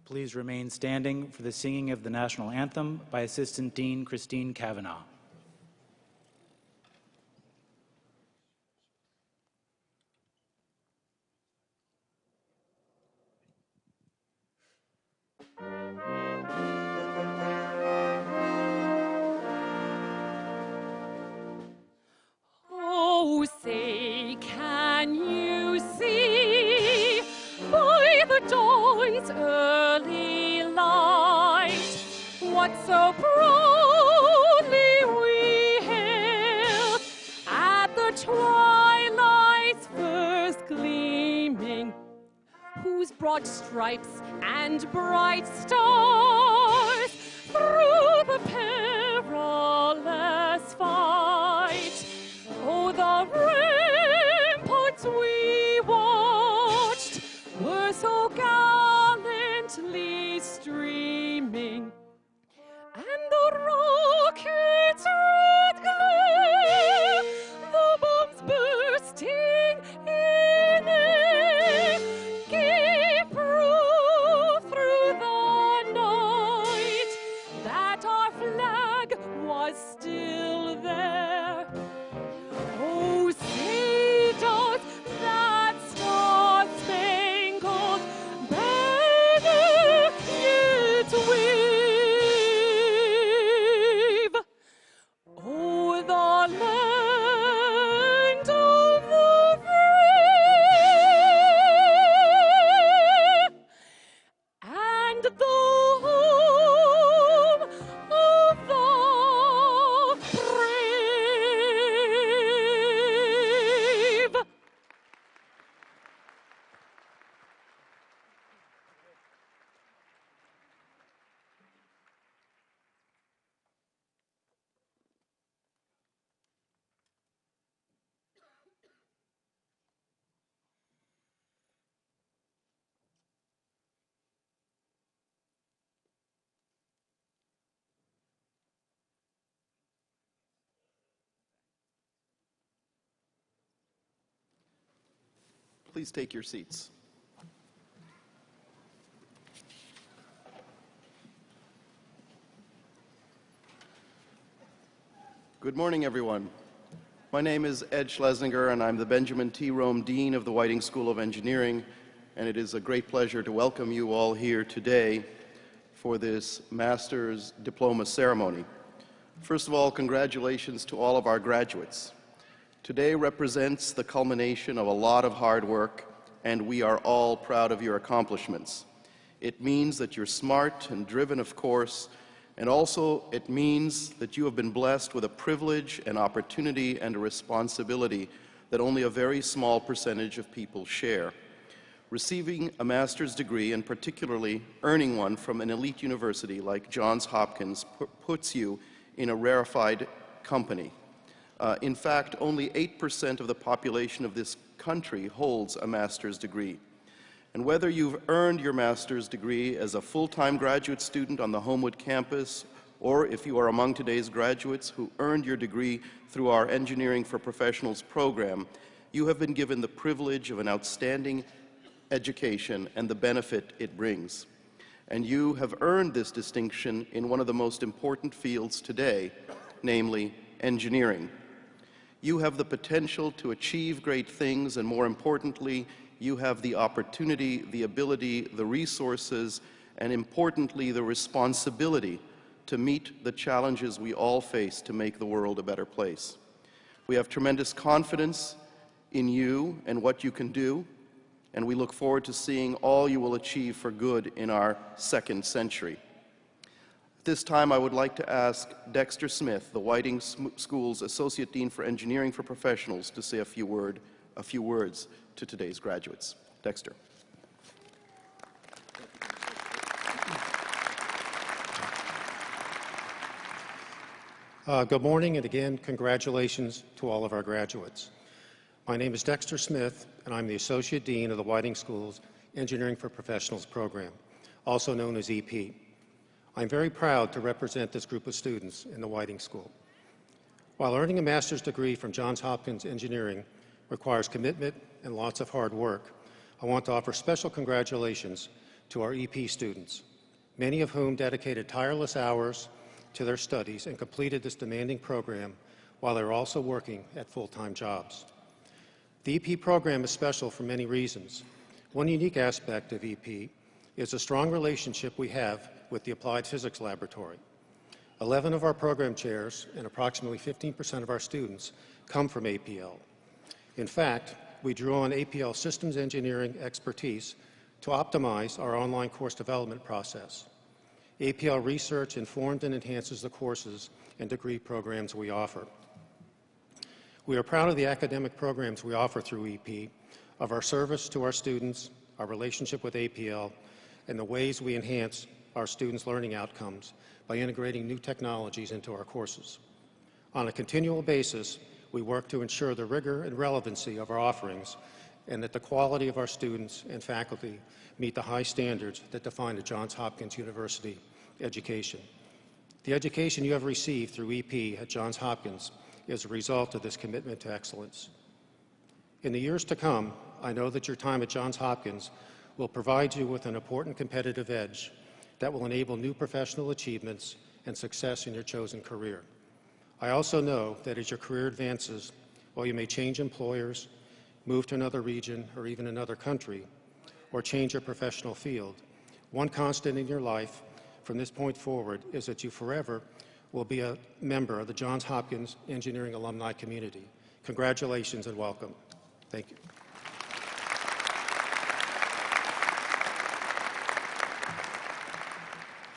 Please remain standing for the singing of the National Anthem by Assistant Dean Christine Kavanaugh. Oh, say, can you see by the dawn's early light what so proudly we hailed at the twilight's first gleaming, whose broad stripes and bright stars through the perilous fight, oh, the ramparts we watched were so gallantly streaming, and the rockets' red glare, the bombs bursting in air, gave proof through the night that our flag was still there. Oh, say does that star-spangled banner yet wave? Oh, the land of the free and the home of the brave. Please take your seats. Good morning, everyone. My name is Ed Schlesinger, and I'm the Benjamin T. Rome Dean of the Whiting School of Engineering, and it is a great pleasure to welcome you all here today for this Master's Diploma ceremony. First of all, congratulations to all of our graduates. Today represents the culmination of a lot of hard work, and we are all proud of your accomplishments. It means that you're smart and driven, of course, and also it means that you have been blessed with a privilege, an opportunity, and a responsibility that only a very small percentage of people share. Receiving a master's degree, and particularly earning one from an elite university like Johns Hopkins, puts you in a rarefied company. In fact, only 8% of the population of this country holds a master's degree. And whether you've earned your master's degree as a full-time graduate student on the Homewood campus, or if you are among today's graduates who earned your degree through our Engineering for Professionals program, you have been given the privilege of an outstanding education and the benefit it brings. And you have earned this distinction in one of the most important fields today, namely engineering. You have the potential to achieve great things, and more importantly, you have the opportunity, the ability, the resources, and importantly, the responsibility to meet the challenges we all face to make the world a better place. We have tremendous confidence in you and what you can do, and we look forward to seeing all you will achieve for good in our second century. At this time, I would like to ask Dexter Smith, the Whiting School's Associate Dean for Engineering for Professionals, to say a few words to today's graduates. Dexter. Good morning, and again, congratulations to all of our graduates. My name is Dexter Smith, and I'm the Associate Dean of the Whiting School's Engineering for Professionals program, also known as EP. I'm very proud to represent this group of students in the Whiting School. While earning a master's degree from Johns Hopkins Engineering requires commitment and lots of hard work, I want to offer special congratulations to our EP students, many of whom dedicated tireless hours to their studies and completed this demanding program while they were also working at full-time jobs. The EP program is special for many reasons. One unique aspect of EP is the strong relationship we have with the Applied Physics Laboratory. 11 of our program chairs and approximately 15% of our students come from APL. In fact, we drew on APL systems engineering expertise to optimize our online course development process. APL research informed and enhances the courses and degree programs we offer. We are proud of the academic programs we offer through EP, of our service to our students, our relationship with APL, and the ways we enhance our students' learning outcomes by integrating new technologies into our courses. On a continual basis, we work to ensure the rigor and relevancy of our offerings and that the quality of our students and faculty meet the high standards that define a Johns Hopkins University education. The education you have received through EP at Johns Hopkins is a result of this commitment to excellence. In the years to come, I know that your time at Johns Hopkins will provide you with an important competitive edge that will enable new professional achievements and success in your chosen career. I also know that as your career advances, while you may change employers, move to another region or even another country, or change your professional field, one constant in your life from this point forward is that you forever will be a member of the Johns Hopkins Engineering alumni community. Congratulations and welcome. Thank you.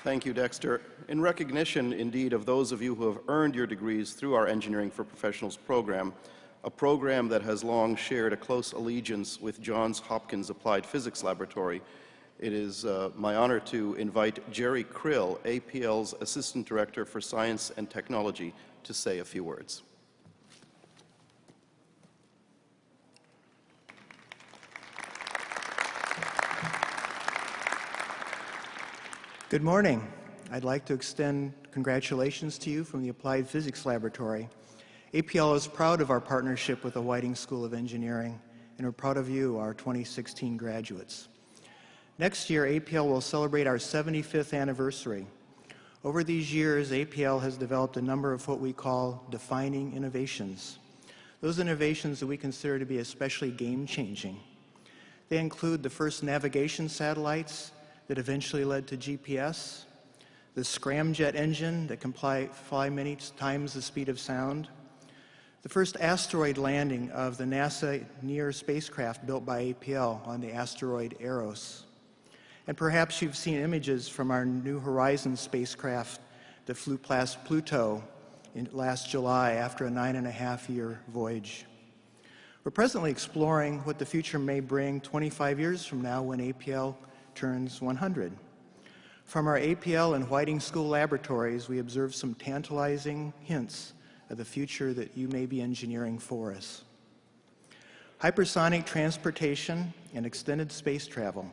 Thank you, Dexter. In recognition, indeed, of those of you who have earned your degrees through our Engineering for Professionals program, a program that has long shared a close allegiance with Johns Hopkins Applied Physics Laboratory, it is my honor to invite Jerry Krill, APL's Assistant Director for Science and Technology, to say a few words. Good morning. I'd like to extend congratulations to you from the Applied Physics Laboratory. APL is proud of our partnership with the Whiting School of Engineering, and we're proud of you, our 2016 graduates. Next year, APL will celebrate our 75th anniversary. Over these years, APL has developed a number of what we call defining innovations. Those innovations that we consider to be especially game-changing. They include the first navigation satellites that eventually led to GPS, the scramjet engine that can fly many times the speed of sound, the first asteroid landing of the NASA NEAR spacecraft built by APL on the asteroid Eros. And perhaps you've seen images from our New Horizons spacecraft that flew past Pluto last July after a 9.5-year voyage. We're presently exploring what the future may bring 25 years from now when APL turns 100. From our APL and Whiting School laboratories, we observe some tantalizing hints of the future that you may be engineering for us. Hypersonic transportation and extended space travel,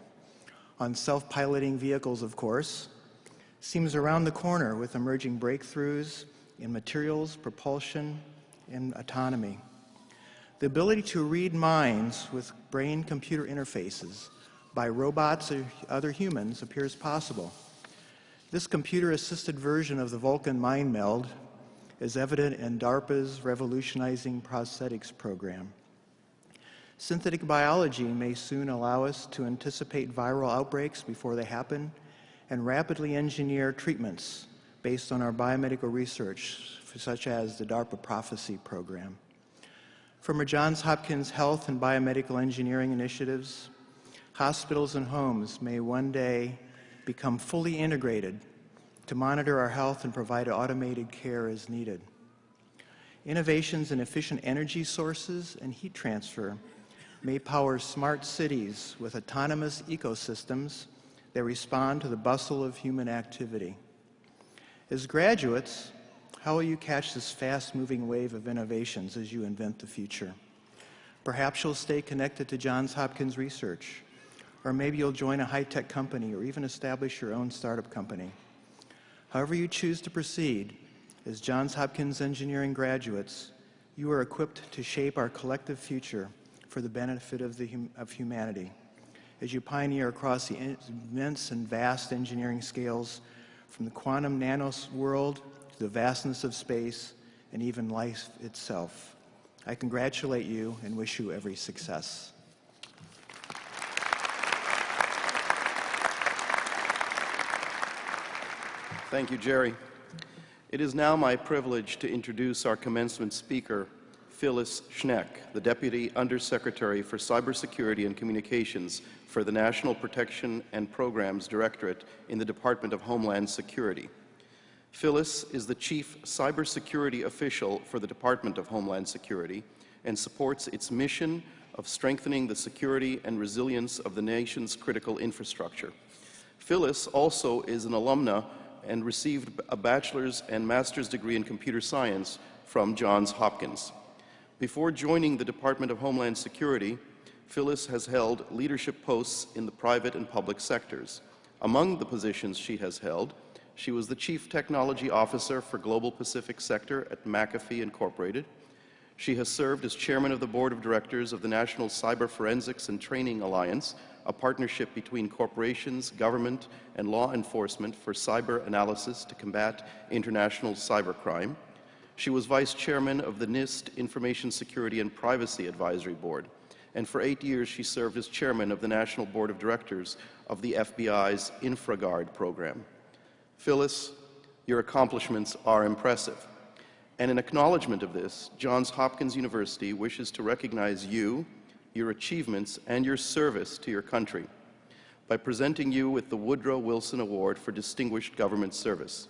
on self-piloting vehicles, of course, seems around the corner with emerging breakthroughs in materials, propulsion, and autonomy. The ability to read minds with brain-computer interfaces by robots or other humans appears possible. This computer-assisted version of the Vulcan mind meld is evident in DARPA's revolutionizing prosthetics program. Synthetic biology may soon allow us to anticipate viral outbreaks before they happen and rapidly engineer treatments based on our biomedical research, such as the DARPA Prophecy program. From our Johns Hopkins Health and Biomedical Engineering initiatives, hospitals and homes may one day become fully integrated to monitor our health and provide automated care as needed. Innovations in efficient energy sources and heat transfer may power smart cities with autonomous ecosystems that respond to the bustle of human activity. As graduates, how will you catch this fast-moving wave of innovations as you invent the future? Perhaps you'll stay connected to Johns Hopkins research, or maybe you'll join a high-tech company or even establish your own startup company. However you choose to proceed, as Johns Hopkins engineering graduates, you are equipped to shape our collective future for the benefit of humanity, as you pioneer across the immense and vast engineering scales from the quantum nanos world to the vastness of space and even life itself. I congratulate you and wish you every success. Thank you, Jerry. It is now my privilege to introduce our commencement speaker, Phyllis Schneck, the Deputy Undersecretary for Cybersecurity and Communications for the National Protection and Programs Directorate in the Department of Homeland Security. Phyllis is the Chief Cybersecurity Official for the Department of Homeland Security and supports its mission of strengthening the security and resilience of the nation's critical infrastructure. Phyllis also is an alumna and received a bachelor's and master's degree in computer science from Johns Hopkins. Before joining the Department of Homeland Security, Phyllis has held leadership posts in the private and public sectors. Among the positions she has held, she was the Chief Technology Officer for Global Pacific Sector at McAfee Incorporated. She has served as Chairman of the Board of Directors of the National Cyber Forensics and Training Alliance, a partnership between corporations, government, and law enforcement for cyber analysis to combat international cybercrime. She was Vice Chairman of the NIST Information Security and Privacy Advisory Board, and for 8 years she served as Chairman of the National Board of Directors of the FBI's InfraGard program. Phyllis, your accomplishments are impressive. And in acknowledgement of this, Johns Hopkins University wishes to recognize you, your achievements, and your service to your country by presenting you with the Woodrow Wilson Award for Distinguished Government Service.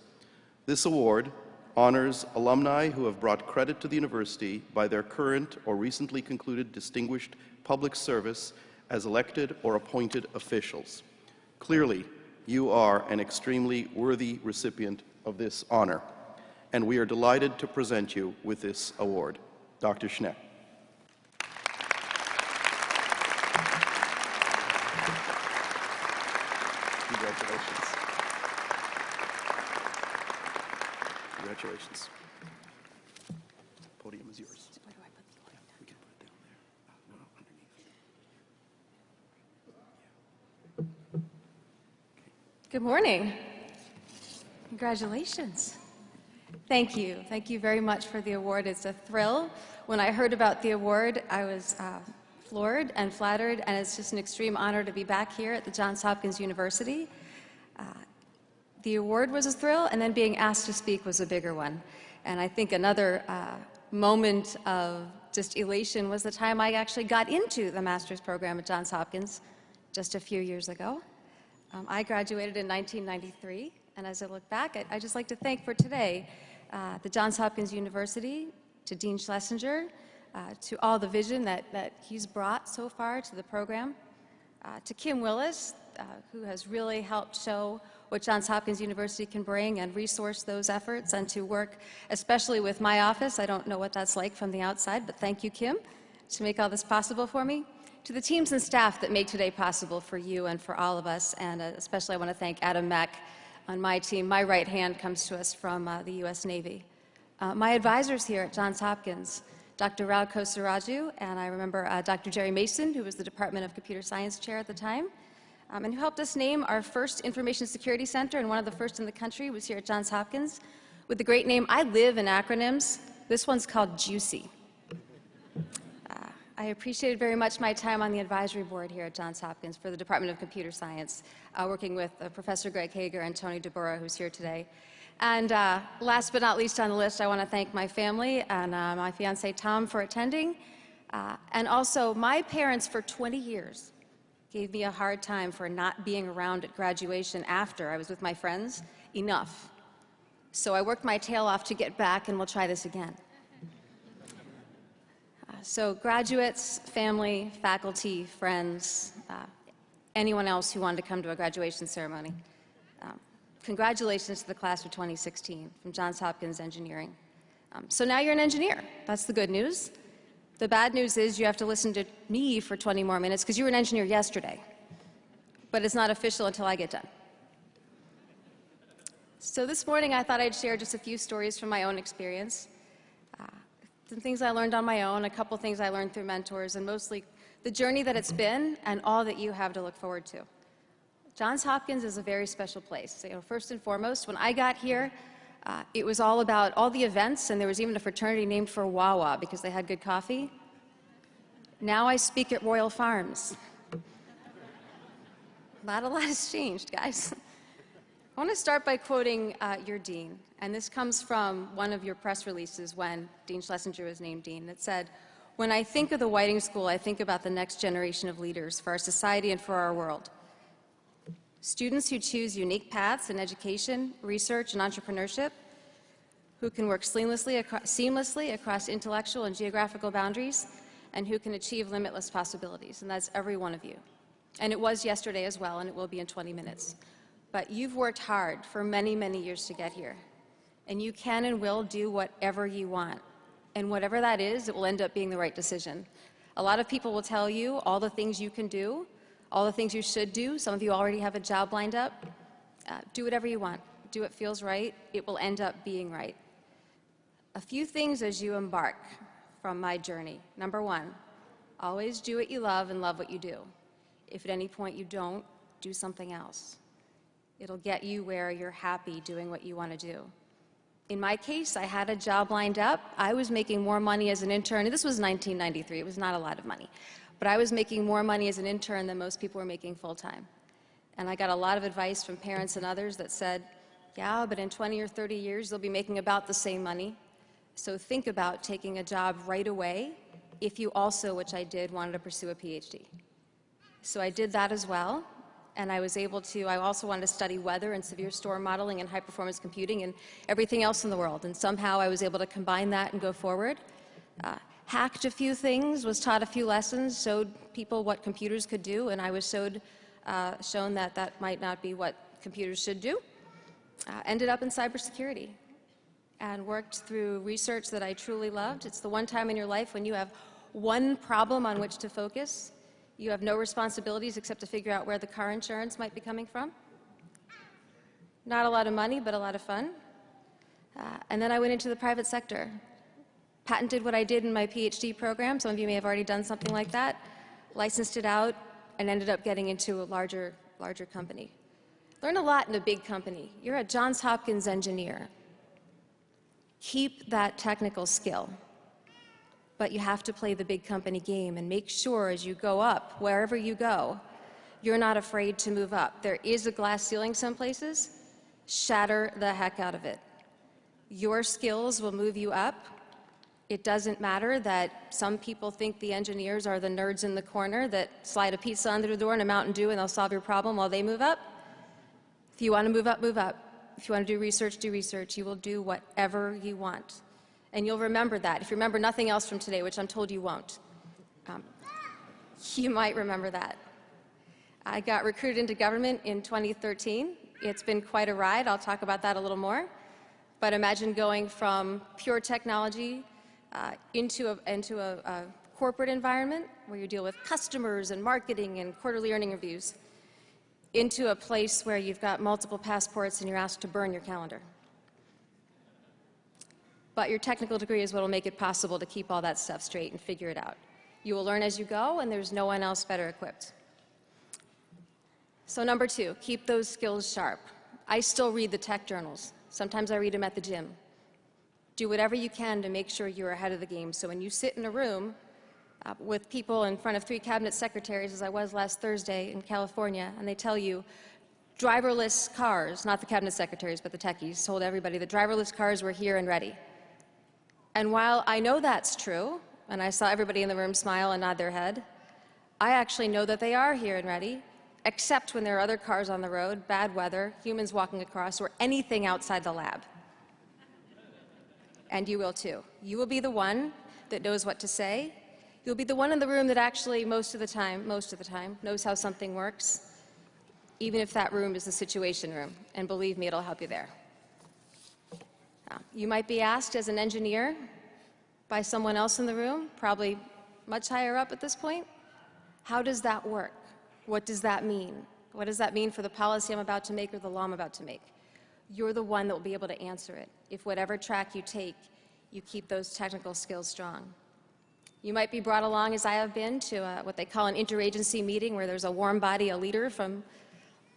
This award honors alumni who have brought credit to the university by their current or recently concluded distinguished public service as elected or appointed officials. Clearly, you are an extremely worthy recipient of this honor, and we are delighted to present you with this award. Dr. Schneck. Congratulations. Congratulations. The podium is yours. Where do I put the podium? We can put it down there. No, underneath. Good morning. Congratulations. Thank you. Thank you very much for the award. It's a thrill. When I heard about the award, I was floored and flattered, and it's just an extreme honor to be back here at the Johns Hopkins University. The award was a thrill, and then being asked to speak was a bigger one. And I think another moment of just elation was the time I actually got into the master's program at Johns Hopkins just a few years ago. I graduated in 1993, and as I look back, I'd just like to thank for today the Johns Hopkins University, to Dean Schlesinger, to all the vision that he's brought so far to the program, to Kim Willis, who has really helped show what Johns Hopkins University can bring and resource those efforts, and to work especially with my office. I don't know what that's like from the outside, but thank you, Kim, to make all this possible for me. To the teams and staff that make today possible for you and for all of us, and especially I want to thank Adam Mack on my team. My right hand comes to us from the U.S. Navy. My advisors here at Johns Hopkins, Dr. Rao Kosaraju, and I remember Dr. Jerry Mason, who was the Department of Computer Science chair at the time, and who helped us name our first information security center, and one of the first in the country was here at Johns Hopkins, with the great name. I live in acronyms. This one's called JUICY. I appreciated very much my time on the advisory board here at Johns Hopkins for the Department of Computer Science, working with Professor Greg Hager and Tony DeBura, who's here today. And last but not least on the list, I want to thank my family and my fiance Tom for attending, and also my parents for 20 years gave me a hard time for not being around at graduation after I was with my friends enough. So I worked my tail off to get back, and we'll try this again. So graduates, family, faculty, friends, anyone else who wanted to come to a graduation ceremony, congratulations to the class of 2016 from Johns Hopkins Engineering. So now you're an engineer. That's the good news. The bad news is you have to listen to me for 20 more minutes because you were an engineer yesterday. But it's not official until I get done. So this morning I thought I'd share just a few stories from my own experience. Some things I learned on my own, a couple things I learned through mentors, and mostly the journey that it's been and all that you have to look forward to. Johns Hopkins is a very special place. So, first and foremost, when I got here, it was all about all the events, and there was even a fraternity named for Wawa because they had good coffee. Now I speak at Royal Farms. Not a lot has changed, guys. I want to start by quoting your dean, and this comes from one of your press releases when Dean Schlesinger was named dean. It said, "When I think of the Whiting School, I think about the next generation of leaders for our society and for our world. Students who choose unique paths in education, research, and entrepreneurship, who can work seamlessly across intellectual and geographical boundaries, and who can achieve limitless possibilities." And that's every one of you. And it was yesterday as well, and it will be in 20 minutes. But you've worked hard for many, many years to get here. And you can and will do whatever you want. And whatever that is, it will end up being the right decision. A lot of people will tell you all the things you can do, all the things you should do. Some of you already have a job lined up. Do whatever you want. Do what feels right. It will end up being right. A few things as you embark from my journey. Number one, always do what you love and love what you do. If at any point you don't, do something else. It'll get you where you're happy doing what you want to do. In my case, I had a job lined up. I was making more money as an intern. This was 1993. It was not a lot of money. But I was making more money as an intern than most people were making full-time. And I got a lot of advice from parents and others that said, yeah, but in 20 or 30 years, they'll be making about the same money. So think about taking a job right away if you also, which I did, wanted to pursue a PhD. So I did that as well. And I was able to, I also wanted to study weather and severe storm modeling and high-performance computing and everything else in the world. And somehow I was able to combine that and go forward. Hacked a few things, was taught a few lessons, showed people what computers could do, and I was shown that that might not be what computers should do. Ended up in cybersecurity and worked through research that I truly loved. It's the one time in your life when you have one problem on which to focus. You have no responsibilities except to figure out where the car insurance might be coming from. Not a lot of money, but a lot of fun. And then I went into the private sector. Patented what I did in my PhD program. Some of you may have already done something like that. Licensed it out and ended up getting into a larger company. Learn a lot in a big company. You're a Johns Hopkins engineer. Keep that technical skill. But you have to play the big company game and make sure as you go up, wherever you go, you're not afraid to move up. There is a glass ceiling some places. Shatter the heck out of it. Your skills will move you up. It doesn't matter that some people think the engineers are the nerds in the corner that slide a pizza under the door and a Mountain Dew and they'll solve your problem while they move up. If you want to move up, move up. If you want to do research, do research. You will do whatever you want. And you'll remember that. If you remember nothing else from today, which I'm told you won't, you might remember that. I got recruited into government in 2013. It's been quite a ride. I'll talk about that a little more. But imagine going from pure technology into a corporate environment where you deal with customers and marketing and quarterly earning reviews, into a place where you've got multiple passports and you're asked to burn your calendar. But your technical degree is what will make it possible to keep all that stuff straight and figure it out. You will learn as you go, and there's no one else better equipped. So number 2, keep those skills sharp. I still read the tech journals. Sometimes I read them at the gym. Do whatever you can to make sure you're ahead of the game. So when you sit in a room with people in front of 3 cabinet secretaries, as I was last Thursday in California, and they tell you driverless cars, not the cabinet secretaries, but the techies, told everybody that driverless cars were here and ready. And while I know that's true, and I saw everybody in the room smile and nod their head, I actually know that they are here and ready, except when there are other cars on the road, bad weather, humans walking across, or anything outside the lab. And you will too. You will be the one that knows what to say. You'll be the one in the room that actually most of the time, knows how something works, even if that room is the situation room. And believe me, it'll help you there. You might be asked as an engineer by someone else in the room, probably much higher up at this point, how does that work? What does that mean? What does that mean for the policy I'm about to make or the law I'm about to make? You're the one that will be able to answer it. If whatever track you take, you keep those technical skills strong. You might be brought along, as I have been, to what they call an interagency meeting where there's a warm body, a leader from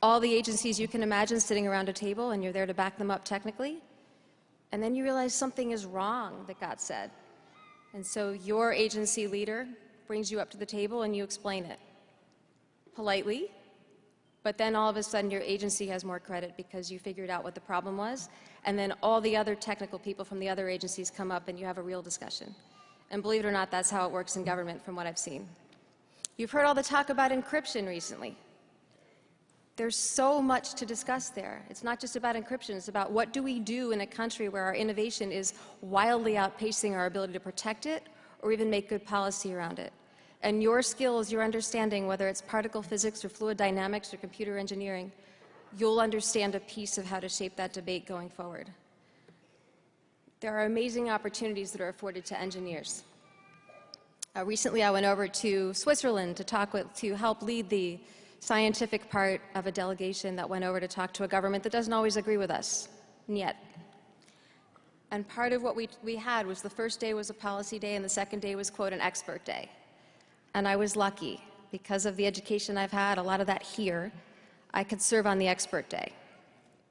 all the agencies you can imagine sitting around a table, and you're there to back them up technically. And then you realize something is wrong that got said. And so your agency leader brings you up to the table and you explain it politely, but then all of a sudden your agency has more credit because you figured out what the problem was, and then all the other technical people from the other agencies come up and you have a real discussion. And believe it or not, that's how it works in government from what I've seen. You've heard all the talk about encryption recently. There's so much to discuss there. It's not just about encryption, it's about what do we do in a country where our innovation is wildly outpacing our ability to protect it or even make good policy around it. And your skills, your understanding, whether it's particle physics or fluid dynamics or computer engineering, you'll understand a piece of how to shape that debate going forward. There are amazing opportunities that are afforded to engineers. Recently I went over to Switzerland to help lead the scientific part of a delegation that went over to talk to a government that doesn't always agree with us, yet. And part of what we had was the first day was a policy day and the second day was, quote, an expert day. And I was lucky. Because of the education I've had, a lot of that here, I could serve on the expert day.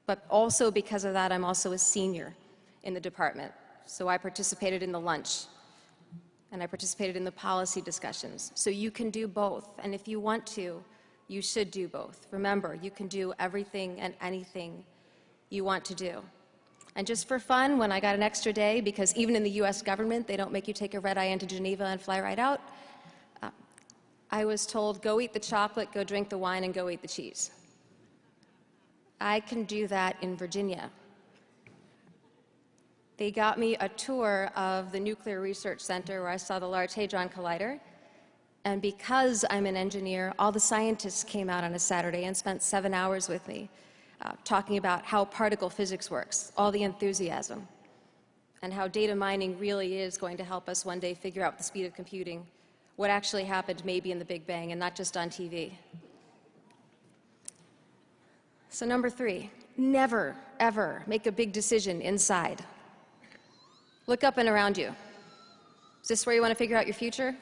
But also because of that, I'm also a senior in the department. So I participated in the lunch and I participated in the policy discussions. So you can do both. And if you want to, you should do both. Remember, you can do everything and anything you want to do. And just for fun, when I got an extra day, because even in the US government, they don't make you take a red eye into Geneva and fly right out, I was told, go eat the chocolate, go drink the wine, and go eat the cheese. I can do that in Virginia. They got me a tour of the Nuclear Research Center where I saw the Large Hadron Collider. And because I'm an engineer, all the scientists came out on a Saturday and spent 7 hours with me talking about how particle physics works, all the enthusiasm, and how data mining really is going to help us one day figure out the speed of computing, what actually happened maybe in the Big Bang and not just on TV. So number 3, never, ever make a big decision inside. Look up and around you. Is this where you want to figure out your future?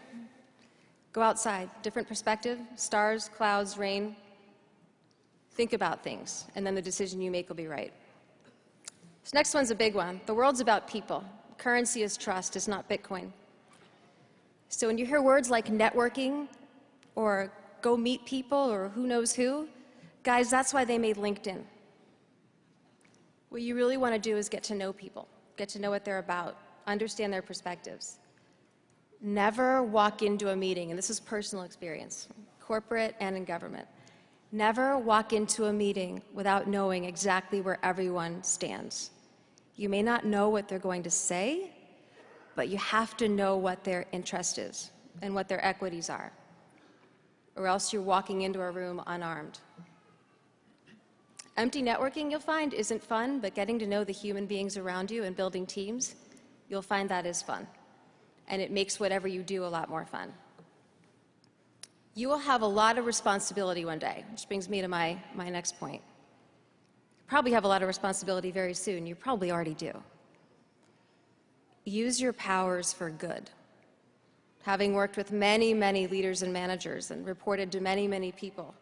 Go outside, different perspective, stars, clouds, rain. Think about things, and then the decision you make will be right. This next one's a big one. The world's about people. Currency is trust, it's not Bitcoin. So when you hear words like networking or go meet people or who knows who, guys, that's why they made LinkedIn. What you really want to do is get to know people, get to know what they're about, understand their perspectives. Never walk into a meeting, and this is personal experience, corporate and in government. Never walk into a meeting without knowing exactly where everyone stands. You may not know what they're going to say, but you have to know what their interest is and what their equities are, or else you're walking into a room unarmed. Empty networking, you'll find, isn't fun, but getting to know the human beings around you and building teams, you'll find that is fun. And it makes whatever you do a lot more fun. You will have a lot of responsibility one day, which brings me to my next point. You probably have a lot of responsibility very soon. You probably already do. Use your powers for good. Having worked with many, many leaders and managers and reported to many, many people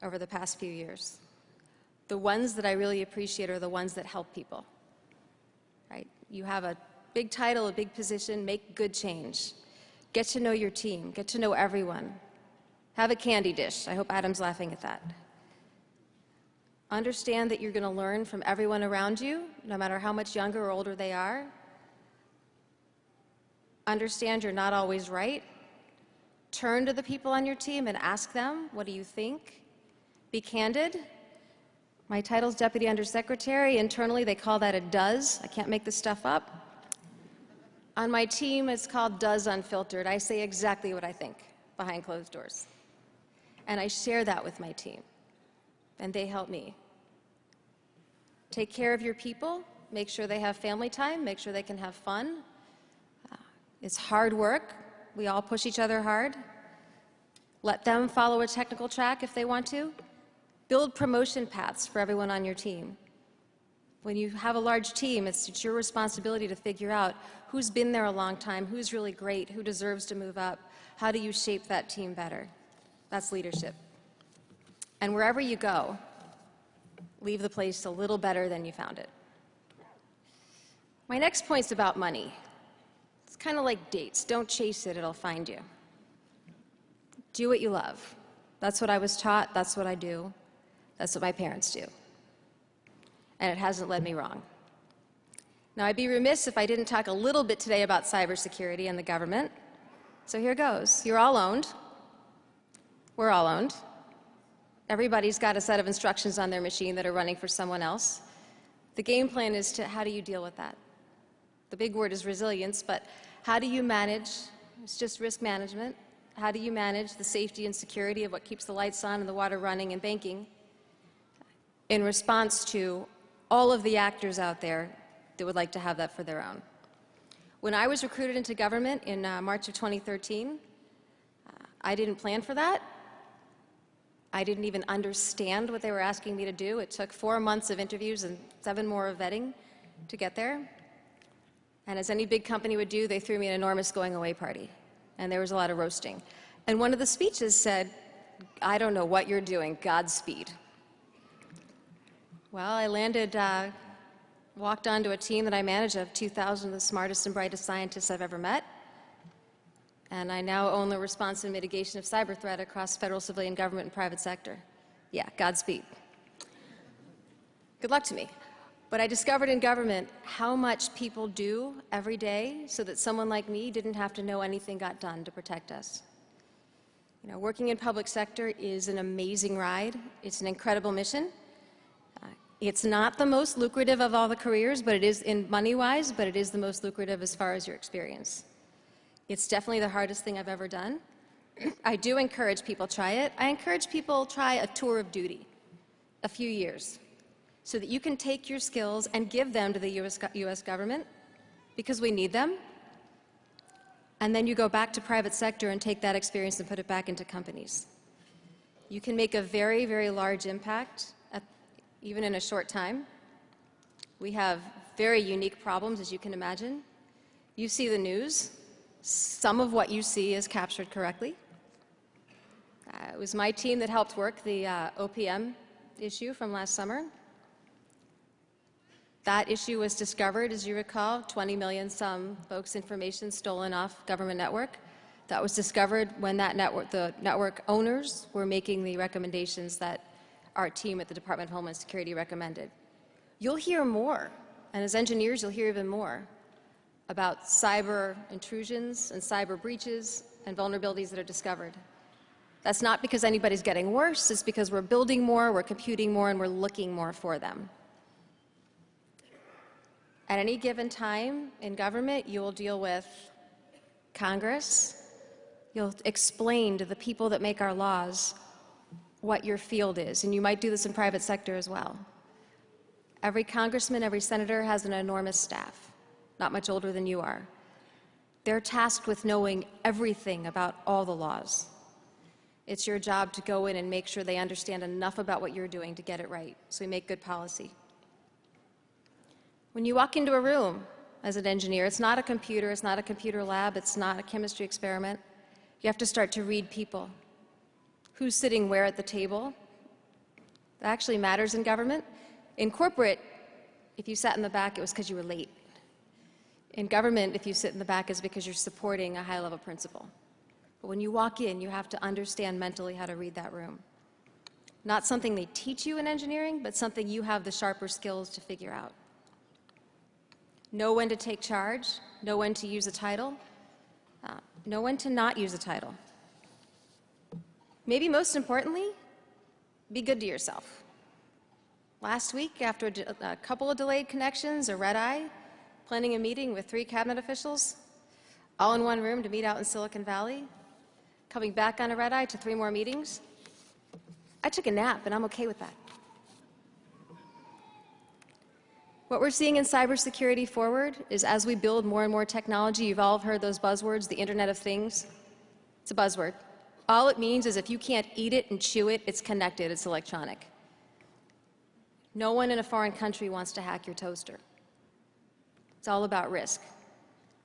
over the past few years, the ones that I really appreciate are the ones that help people. Right? You have a big title, a big position, make good change. Get to know your team, get to know everyone. Have a candy dish. I hope Adam's laughing at that. Understand that you're going to learn from everyone around you, no matter how much younger or older they are. Understand you're not always right. Turn to the people on your team and ask them, what do you think? Be candid. My title's Deputy Undersecretary. Internally, they call that a DUS. I can't make this stuff up. On my team, it's called DUS Unfiltered. I say exactly what I think behind closed doors. And I share that with my team. And they help me. Take care of your people. Make sure they have family time. Make sure they can have fun. It's hard work. We all push each other hard. Let them follow a technical track if they want to. Build promotion paths for everyone on your team. When you have a large team, it's your responsibility to figure out who's been there a long time, who's really great, who deserves to move up. How do you shape that team better? That's leadership. And wherever you go, leave the place a little better than you found it. My next point's about money. It's kind of like dates. Don't chase it, it'll find you. Do what you love. That's what I was taught, that's what I do. That's what my parents do. And it hasn't led me wrong. Now, I'd be remiss if I didn't talk a little bit today about cybersecurity and the government. So here goes. You're all owned. We're all owned. Everybody's got a set of instructions on their machine that are running for someone else. The game plan is to, how do you deal with that? The big word is resilience, but how do you manage, it's just risk management, how do you manage the safety and security of what keeps the lights on and the water running and banking in response to all of the actors out there that would like to have that for their own? When I was recruited into government in March of 2013, I didn't plan for that. I didn't even understand what they were asking me to do. It took 4 months of interviews and 7 more of vetting to get there. And as any big company would do, they threw me an enormous going-away party. And there was a lot of roasting. And one of the speeches said, I don't know what you're doing, Godspeed. Well, I landed, walked onto a team that I manage of 2,000 of the smartest and brightest scientists I've ever met. And I now own the response and mitigation of cyber threat across federal, civilian, government, and private sector. Yeah, Godspeed. Good luck to me. But I discovered in government how much people do every day so that someone like me didn't have to know anything got done to protect us. You know, working in public sector is an amazing ride. It's an incredible mission. It's not the most lucrative of all the careers, but it is in money-wise, but it is the most lucrative as far as your experience. It's definitely the hardest thing I've ever done. I do encourage people try it. I encourage people try a tour of duty, a few years, so that you can take your skills and give them to the US government, because we need them. And then you go back to private sector and take that experience and put it back into companies. You can make a very, very large impact, even in a short time. We have very unique problems, as you can imagine. You see the news. Some of what you see is captured correctly. It was my team that helped work the OPM issue from last summer. That issue was discovered, as you recall, 20 million some folks' information stolen off government network. That was discovered when the network owners were making the recommendations that our team at the Department of Homeland Security recommended. You'll hear more, and as engineers, you'll hear even more about cyber intrusions and cyber breaches and vulnerabilities that are discovered. That's not because anybody's getting worse, it's because we're building more, we're computing more, and we're looking more for them. At any given time in government, you will deal with Congress. You'll explain to the people that make our laws what your field is, and you might do this in private sector as well. Every congressman, every senator has an enormous staff, not much older than you are. They're tasked with knowing everything about all the laws. It's your job to go in and make sure they understand enough about what you're doing to get it right, so we make good policy. When you walk into a room as an engineer, it's not a computer, it's not a computer lab, it's not a chemistry experiment. You have to start to read people. Who's sitting where at the table? That actually matters in government. In corporate, if you sat in the back, it was because you were late. In government, if you sit in the back, it's because you're supporting a high-level principle. But when you walk in, you have to understand mentally how to read that room. Not something they teach you in engineering, but something you have the sharper skills to figure out. Know when to take charge, know when to use a title, know when to not use a title. Maybe most importantly, be good to yourself. Last week, after a couple of delayed connections, a red eye, planning a meeting with 3 cabinet officials, all in one room to meet out in Silicon Valley, coming back on a red eye to 3 more meetings, I took a nap, and I'm okay with that. What we're seeing in cybersecurity forward is as we build more and more technology, you've all heard those buzzwords, the Internet of Things. It's a buzzword. All it means is if you can't eat it and chew it, it's connected, it's electronic. No one in a foreign country wants to hack your toaster. It's all about risk.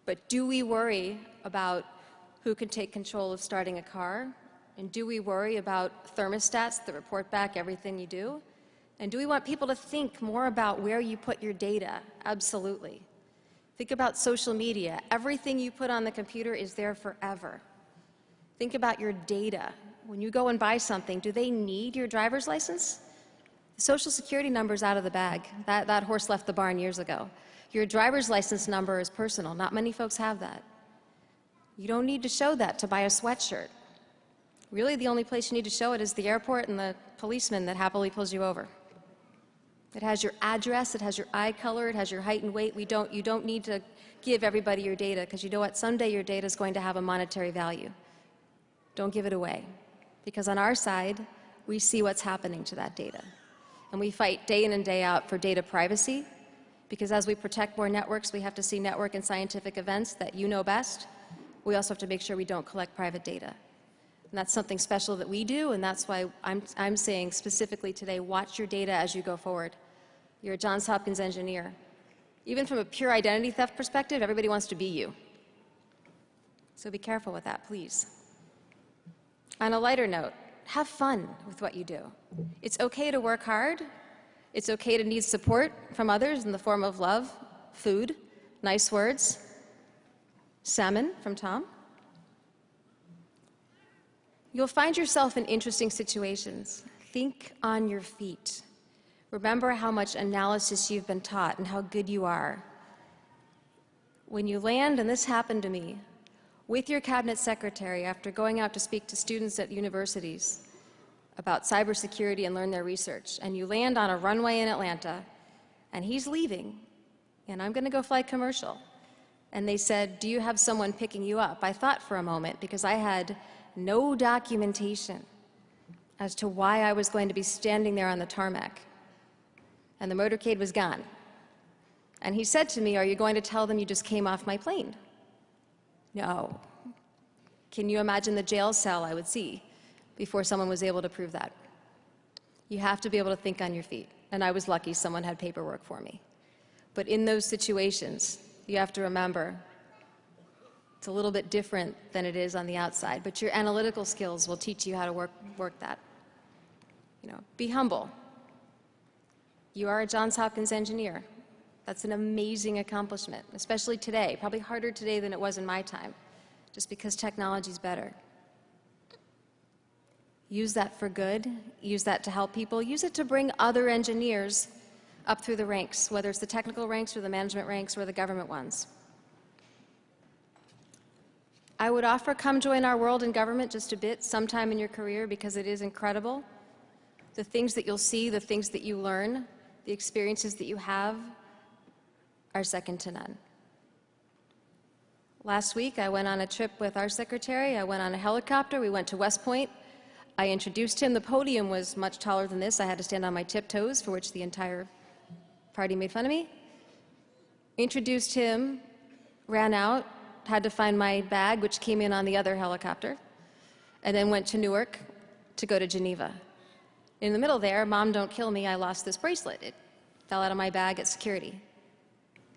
But do we worry about who can take control of starting a car? And do we worry about thermostats that report back everything you do? And do we want people to think more about where you put your data? Absolutely. Think about social media. Everything you put on the computer is there forever. Think about your data. When you go and buy something, do they need your driver's license? The Social Security number's out of the bag. That horse left the barn years ago. Your driver's license number is personal. Not many folks have that. You don't need to show that to buy a sweatshirt. Really, the only place you need to show it is the airport and the policeman that happily pulls you over. It has your address, it has your eye color, it has your height and weight. You don't need to give everybody your data, because you know what? Someday your data is going to have a monetary value. Don't give it away. Because on our side, we see what's happening to that data. And we fight day in and day out for data privacy, because as we protect more networks, we have to see network and scientific events that you know best. We also have to make sure we don't collect private data. And that's something special that we do, and that's why I'm saying specifically today, watch your data as you go forward. You're a Johns Hopkins engineer. Even from a pure identity theft perspective, everybody wants to be you. So be careful with that, please. On a lighter note, have fun with what you do. It's okay to work hard. It's okay to need support from others in the form of love, food, nice words, salmon from Tom. You'll find yourself in interesting situations. Think on your feet. Remember how much analysis you've been taught and how good you are. When you land, and this happened to me, with your cabinet secretary after going out to speak to students at universities about cybersecurity and learn their research, and you land on a runway in Atlanta, and he's leaving, and I'm going to go fly commercial. And they said, do you have someone picking you up? I thought for a moment, because I had no documentation as to why I was going to be standing there on the tarmac. And the motorcade was gone. And he said to me, are you going to tell them you just came off my plane? No. Can you imagine the jail cell I would see before someone was able to prove that? You have to be able to think on your feet. And I was lucky someone had paperwork for me. But in those situations, you have to remember it's a little bit different than it is on the outside, but your analytical skills will teach you how to work that. You know, be humble. You are a Johns Hopkins engineer. That's an amazing accomplishment, especially today, probably harder today than it was in my time, just because technology is better. Use that for good, use that to help people, use it to bring other engineers up through the ranks, whether it's the technical ranks or the management ranks or the government ones. I would offer come join our world in government just a bit sometime in your career because it is incredible. The things that you'll see, the things that you learn, the experiences that you have are second to none. Last week, I went on a trip with our secretary. I went on a helicopter. We went to West Point. I introduced him. The podium was much taller than this. I had to stand on my tiptoes, for which the entire party made fun of me. Introduced him, ran out, had to find my bag, which came in on the other helicopter, and then went to Newark to go to Geneva. In the middle there, Mom, don't kill me, I lost this bracelet. It fell out of my bag at security.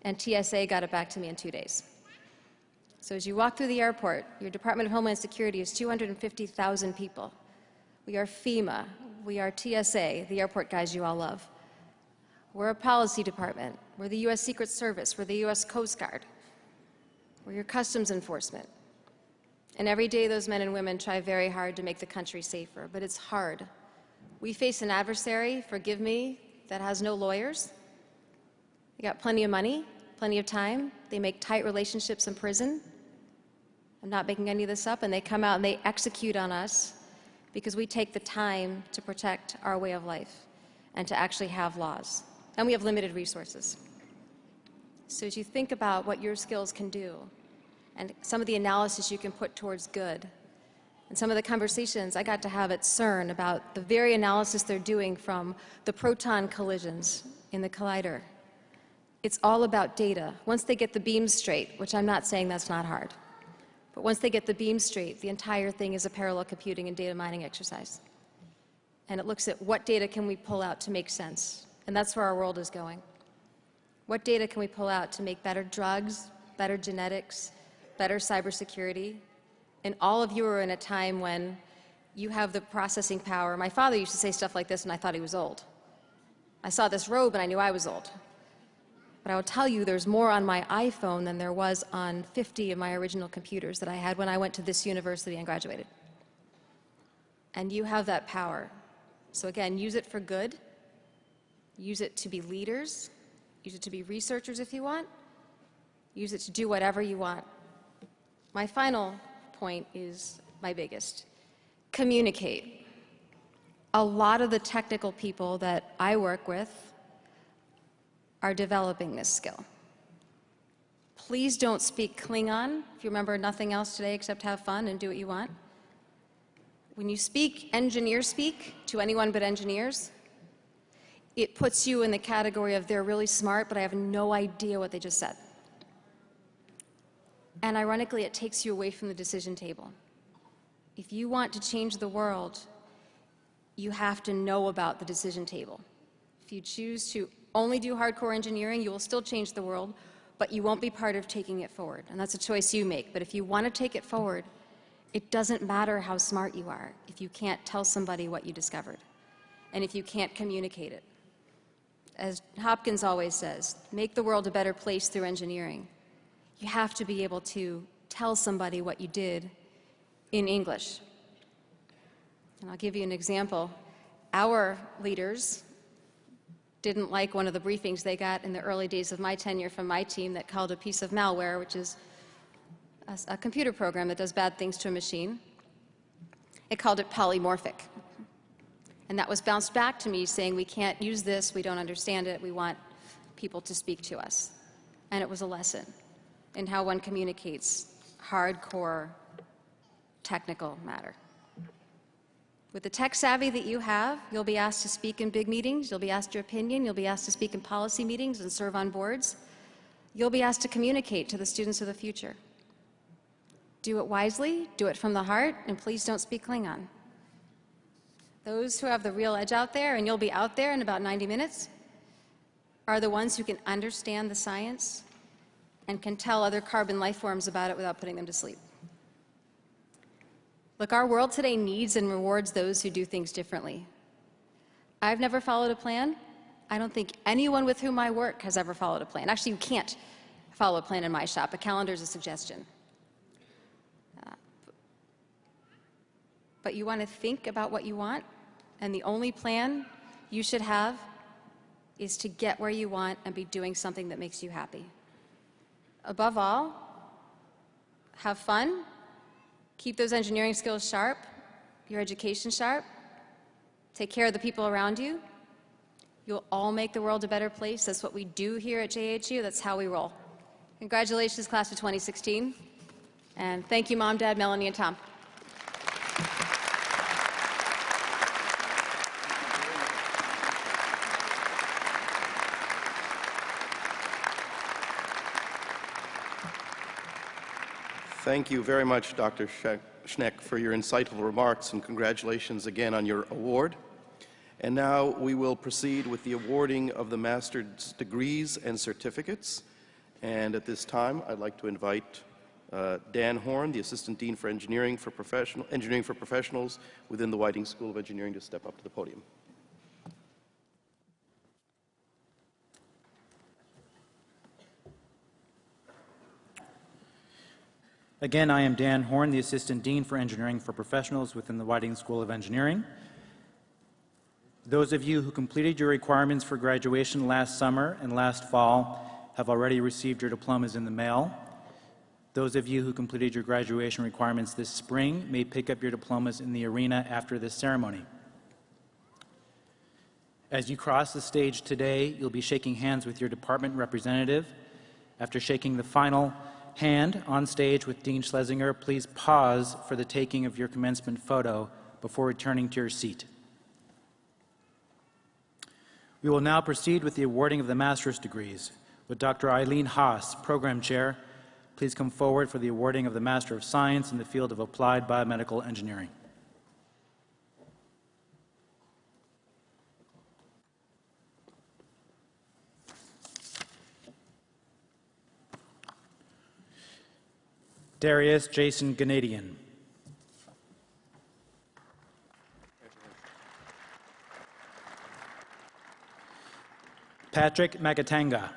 And TSA got it back to me in 2 days. So as you walk through the airport, your Department of Homeland Security is 250,000 people. We are FEMA, we are TSA, the airport guys you all love. We're a policy department. We're the US Secret Service. We're the US Coast Guard. We're your customs enforcement. And every day those men and women try very hard to make the country safer, but it's hard. We face an adversary, forgive me, that has no lawyers. They got plenty of money, plenty of time. They make tight relationships in prison. I'm not making any of this up, and they come out and they execute on us because we take the time to protect our way of life and to actually have laws. And we have limited resources. So as you think about what your skills can do and some of the analysis you can put towards good, and some of the conversations I got to have at CERN about the very analysis they're doing from the proton collisions in the collider, it's all about data. Once they get the beams straight, which I'm not saying that's not hard, but once they get the beams straight, the entire thing is a parallel computing and data mining exercise. And it looks at what data can we pull out to make sense. And that's where our world is going. What data can we pull out to make better drugs, better genetics, better cybersecurity? And all of you are in a time when you have the processing power. My father used to say stuff like this, and I thought he was old. I saw this robe, and I knew I was old. But I will tell you, there's more on my iPhone than there was on 50 of my original computers that I had when I went to this university and graduated. And you have that power. So again, use it for good. Use it to be leaders. Use it to be researchers if you want. Use it to do whatever you want. My final point is my biggest. Communicate. A lot of the technical people that I work with are developing this skill. Please don't speak Klingon if you remember nothing else today except have fun and do what you want. When you speak engineer speak to anyone but engineers, it puts you in the category of they're really smart, but I have no idea what they just said. And ironically, it takes you away from the decision table. If you want to change the world, you have to know about the decision table. If you choose to only do hardcore engineering, you will still change the world, but you won't be part of taking it forward. And that's a choice you make. But if you want to take it forward, it doesn't matter how smart you are if you can't tell somebody what you discovered and if you can't communicate it. As Hopkins always says, make the world a better place through engineering. You have to be able to tell somebody what you did in English. And I'll give you an example. Our leaders didn't like one of the briefings they got in the early days of my tenure from my team that called a piece of malware, which is a computer program that does bad things to a machine. It called it polymorphic. And that was bounced back to me saying, we can't use this, we don't understand it, we want people to speak to us. And it was a lesson in how one communicates hardcore technical matter. With the tech savvy that you have, you'll be asked to speak in big meetings, you'll be asked your opinion, you'll be asked to speak in policy meetings and serve on boards. You'll be asked to communicate to the students of the future. Do it wisely, do it from the heart, and please don't speak Klingon. Those who have the real edge out there, and you'll be out there in about 90 minutes, are the ones who can understand the science and can tell other carbon life forms about it without putting them to sleep. Look, our world today needs and rewards those who do things differently. I've never followed a plan. I don't think anyone with whom I work has ever followed a plan. Actually, you can't follow a plan in my shop. A calendar is a suggestion. But you want to think about what you want, and the only plan you should have is to get where you want and be doing something that makes you happy. Above all, have fun, keep those engineering skills sharp, your education sharp, take care of the people around you. You'll all make the world a better place. That's what we do here at JHU. That's how we roll. Congratulations, class of 2016. And thank you, Mom, Dad, Melanie, and Tom. Thank you very much, Dr. Schneck, for your insightful remarks, and congratulations again on your award. And now we will proceed with the awarding of the master's degrees and certificates. And at this time, I'd like to invite Dan Horn, the Assistant Dean for Engineering for Professionals within the Whiting School of Engineering, to step up to the podium. Again, I am Dan Horn, the Assistant Dean for Engineering for Professionals within the Whiting School of Engineering. Those of you who completed your requirements for graduation last summer and last fall have already received your diplomas in the mail. Those of you who completed your graduation requirements this spring may pick up your diplomas in the arena after this ceremony. As you cross the stage today, you'll be shaking hands with your department representative. After shaking the final hand on stage with Dean Schlesinger, please pause for the taking of your commencement photo before returning to your seat. We will now proceed with the awarding of the master's degrees. Would Dr. Eileen Haas, Program Chair, please come forward for the awarding of the Master of Science in the field of Applied Biomedical Engineering. Darius Jason Ganadian. Patrick Makatanga.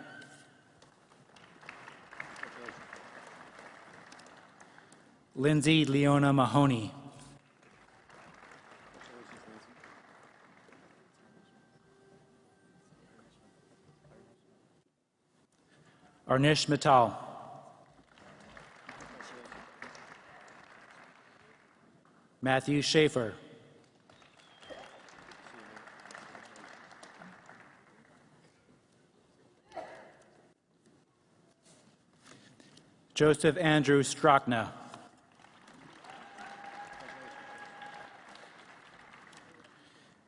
Lindsay Leona Mahoney. Arnish Mittal. Matthew Schaefer. Joseph Andrew Strachna.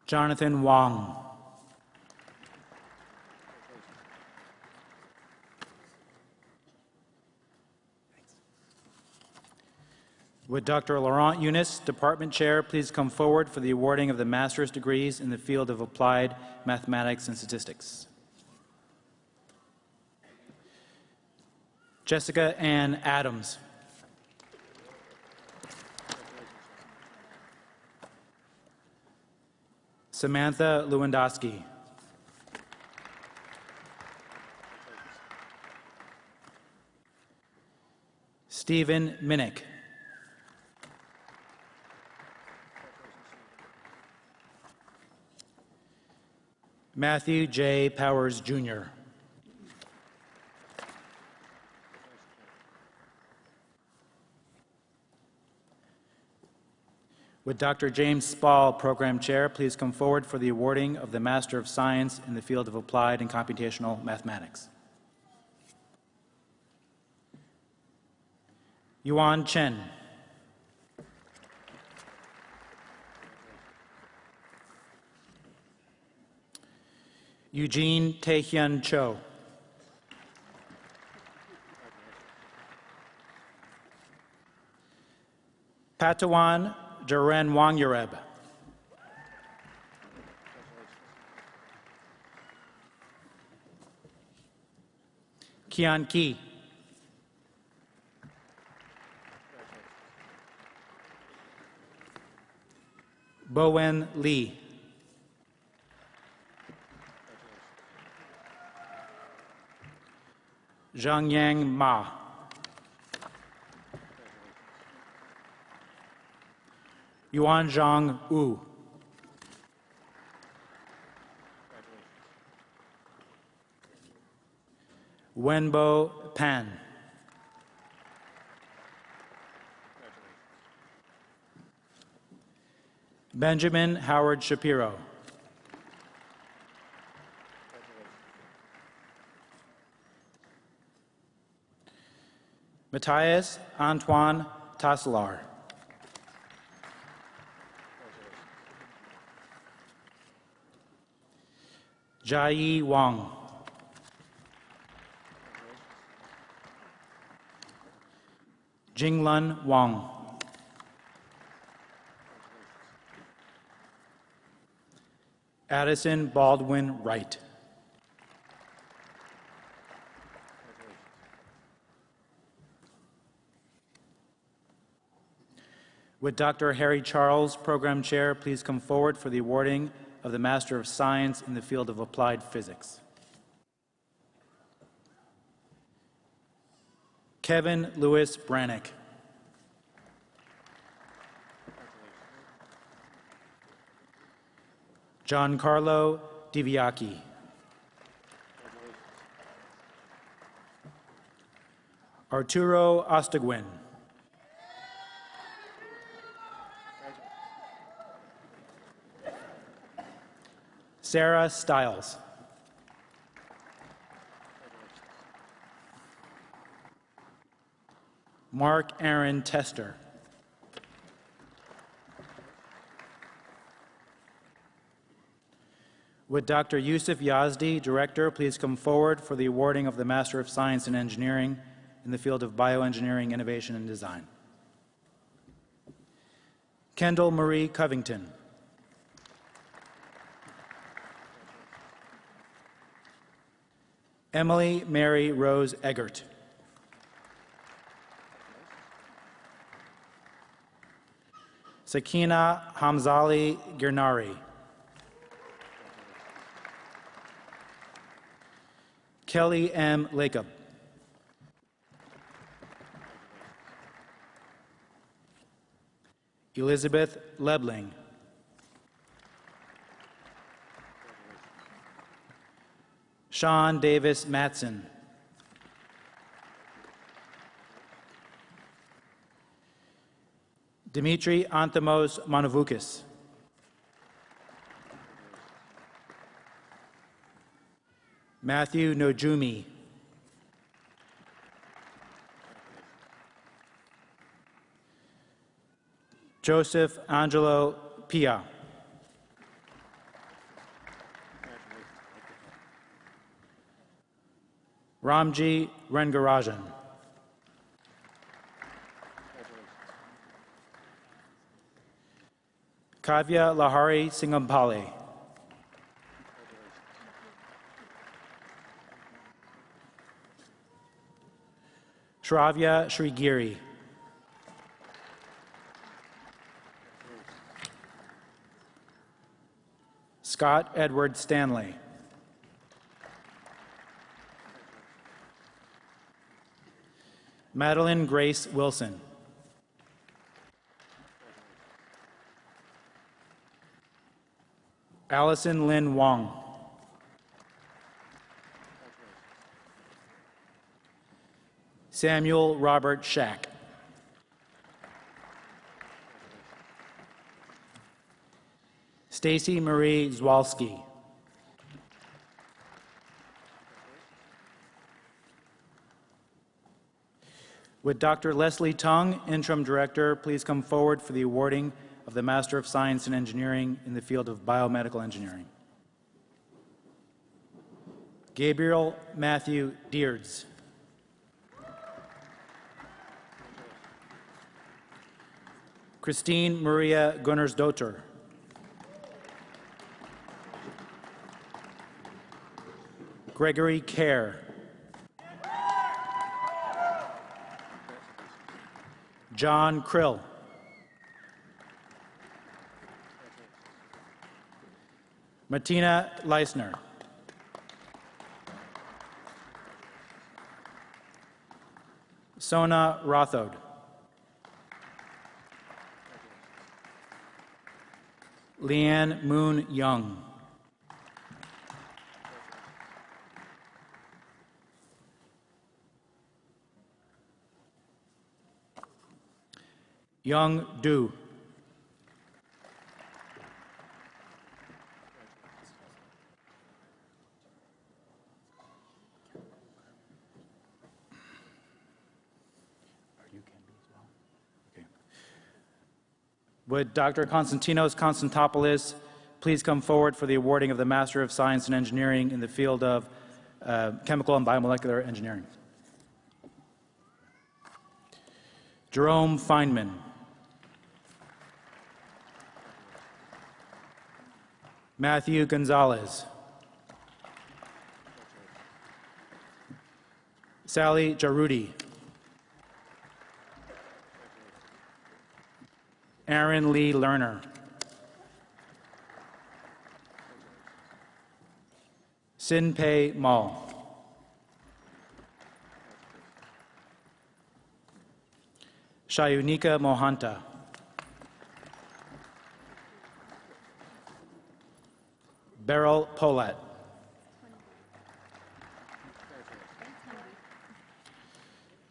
Jonathan Wong. Would Dr. Laurent Eunice, Department Chair, please come forward for the awarding of the master's degrees in the field of Applied Mathematics and Statistics. Jessica Ann Adams. Samantha Lewandowski. Stephen Minnick. Matthew J. Powers, Jr. Would Dr. James Spall, Program Chair, please come forward for the awarding of the Master of Science in the field of Applied and Computational Mathematics. Yuan Chen. Eugene Taehyun Cho. Patawan Jaren Wangyareb. Kian Ki. Bowen Lee. Zhangyang Ma. Yuanzhang Wu. Wenbo Pan. Benjamin Howard Shapiro. Matthias Antoine Tasselar. Jai Wang. Jinglun Wang. Addison Baldwin Wright. Would Dr. Harry Charles, Program Chair, please come forward for the awarding of the Master of Science in the field of Applied Physics? Kevin Lewis Brannick. Giancarlo Diviacchi. Arturo Ostaguin. Sarah Stiles. Mark Aaron Tester. Would Dr. Yusuf Yazdi, Director, please come forward for the awarding of the Master of Science in Engineering in the field of Bioengineering, Innovation, and Design? Kendall Marie Covington. Emily Mary Rose Eggert. Sakina Hamzali Girnari. Kelly M. Lacob. Elizabeth Lebling. Sean Davis Matson. Dimitri Anthemos Monovukis. Matthew Nojumi. Joseph Angelo Pia. Ramji Rengarajan. Kavya Lahari Singampally. Shravya Srigiri. Scott Edward Stanley. Madeline Grace Wilson. Allison Lynn Wong. Samuel Robert Shack. Stacy Marie Zwalski. Would Dr. Leslie Tung, Interim Director, please come forward for the awarding of the Master of Science in Engineering in the field of Biomedical Engineering? Gabriel Matthew Deards. Christine Maria Gunnersdotter. Gregory Kerr. John Krill. Martina Leisner. Sona Rothode. Leanne Moon Young. Young Du. Would Dr. Konstantinos Konstantopoulos please come forward for the awarding of the Master of Science in Engineering in the field of Chemical and Biomolecular Engineering? Jerome Feynman. Matthew Gonzalez. Sally Jarudi. Aaron Lee Lerner. Sin Pei Mall. Shayunika Mohanta. Beryl Polat.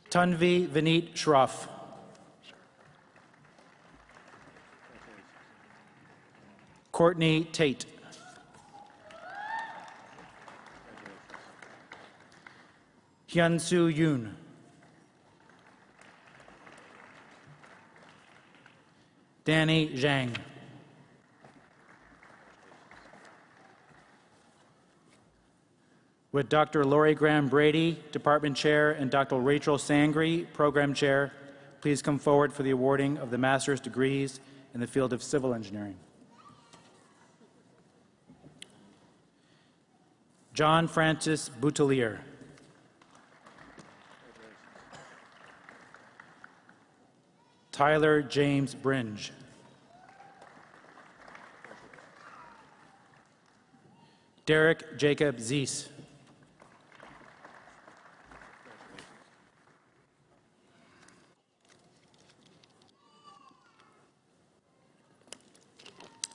Tanvi Vineet Shroff. Courtney Tate. Hyun-Soo Yoon. Danny Zhang. Would Dr. Lori Graham Brady, Department Chair, and Dr. Rachel Sangri, Program Chair, please come forward for the awarding of the master's degrees in the field of civil engineering? John Francis Boutelier. Tyler James Bringe. Derek Jacob Zeese.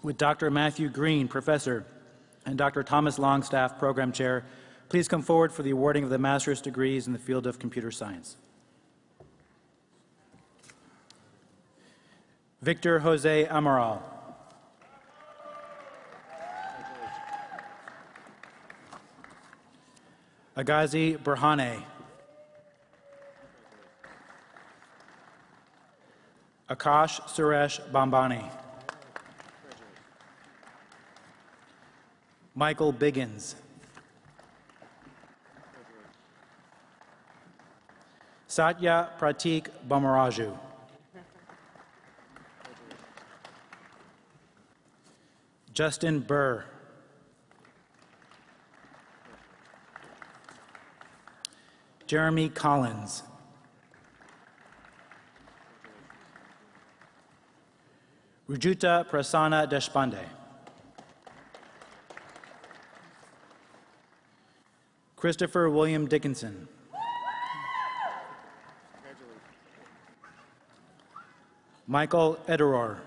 Would Dr. Matthew Green, Professor, and Dr. Thomas Longstaff, Program Chair, please come forward for the awarding of the master's degrees in the field of computer science? Victor Jose Amaral. Agazi Berhane. Akash Suresh Bambani. Michael Biggins. Satya Pratik Bamaraju. Justin Burr. Jeremy Collins. Rujuta Prasanna Deshpande. Christopher William Dickinson. Michael Ederor.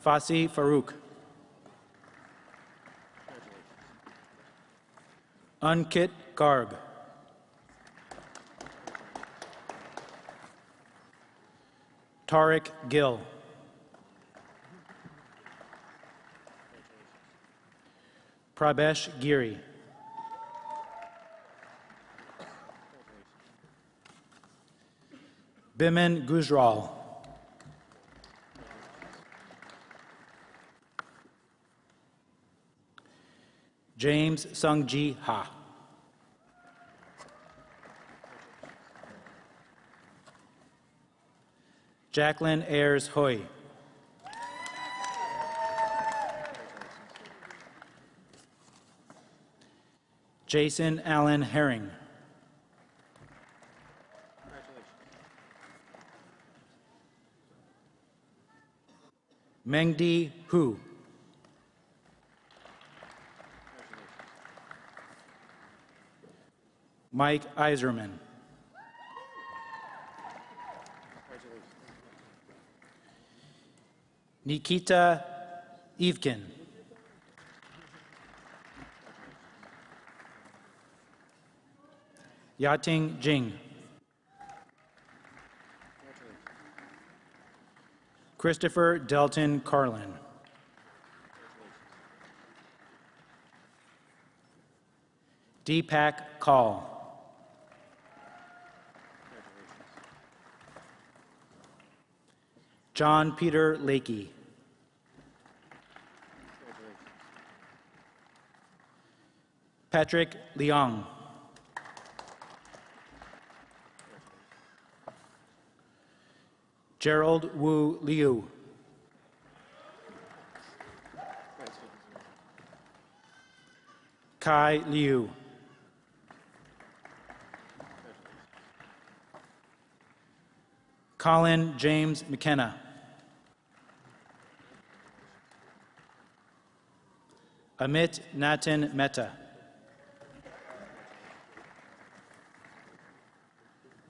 Fasi Farouk. Ankit Garg. Tariq Gill. Prabesh Giri. Biman Gujral. James Sungji Ha. Jacqueline Ayers Hoy. Jason Allen Herring. Mengdi Hu. Mike Iserman. Nikita Evkin. Yating Jing. Christopher Delton Carlin. Deepak Kaul. John Peter Lakey. Patrick Leong. Gerald Wu Liu. Kai Liu. Colin James McKenna. Amit Natin Mehta.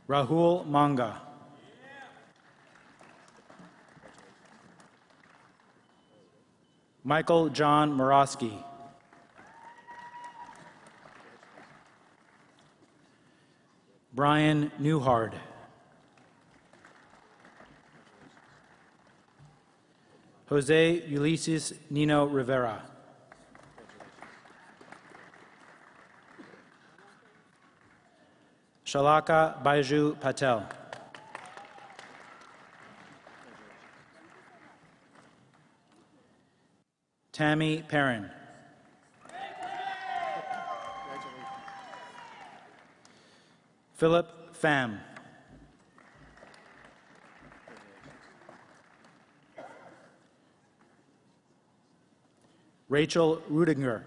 Rahul Manga. Michael John Morosky. Brian Newhard. Jose Ulysses Nino Rivera. Shalaka Baiju Patel. Tammy Perrin. Philip Pham. Rachel Rudinger.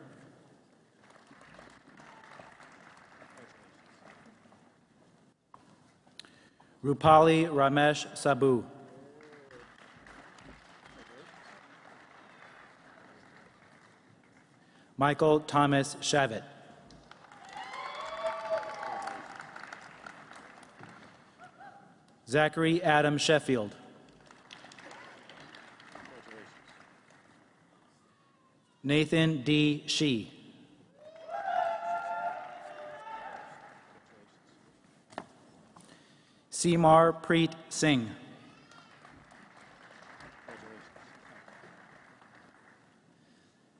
Rupali Ramesh Sabu. Michael Thomas Shavit. Zachary Adam Sheffield. Nathan D. Shee. Seemar Preet Singh.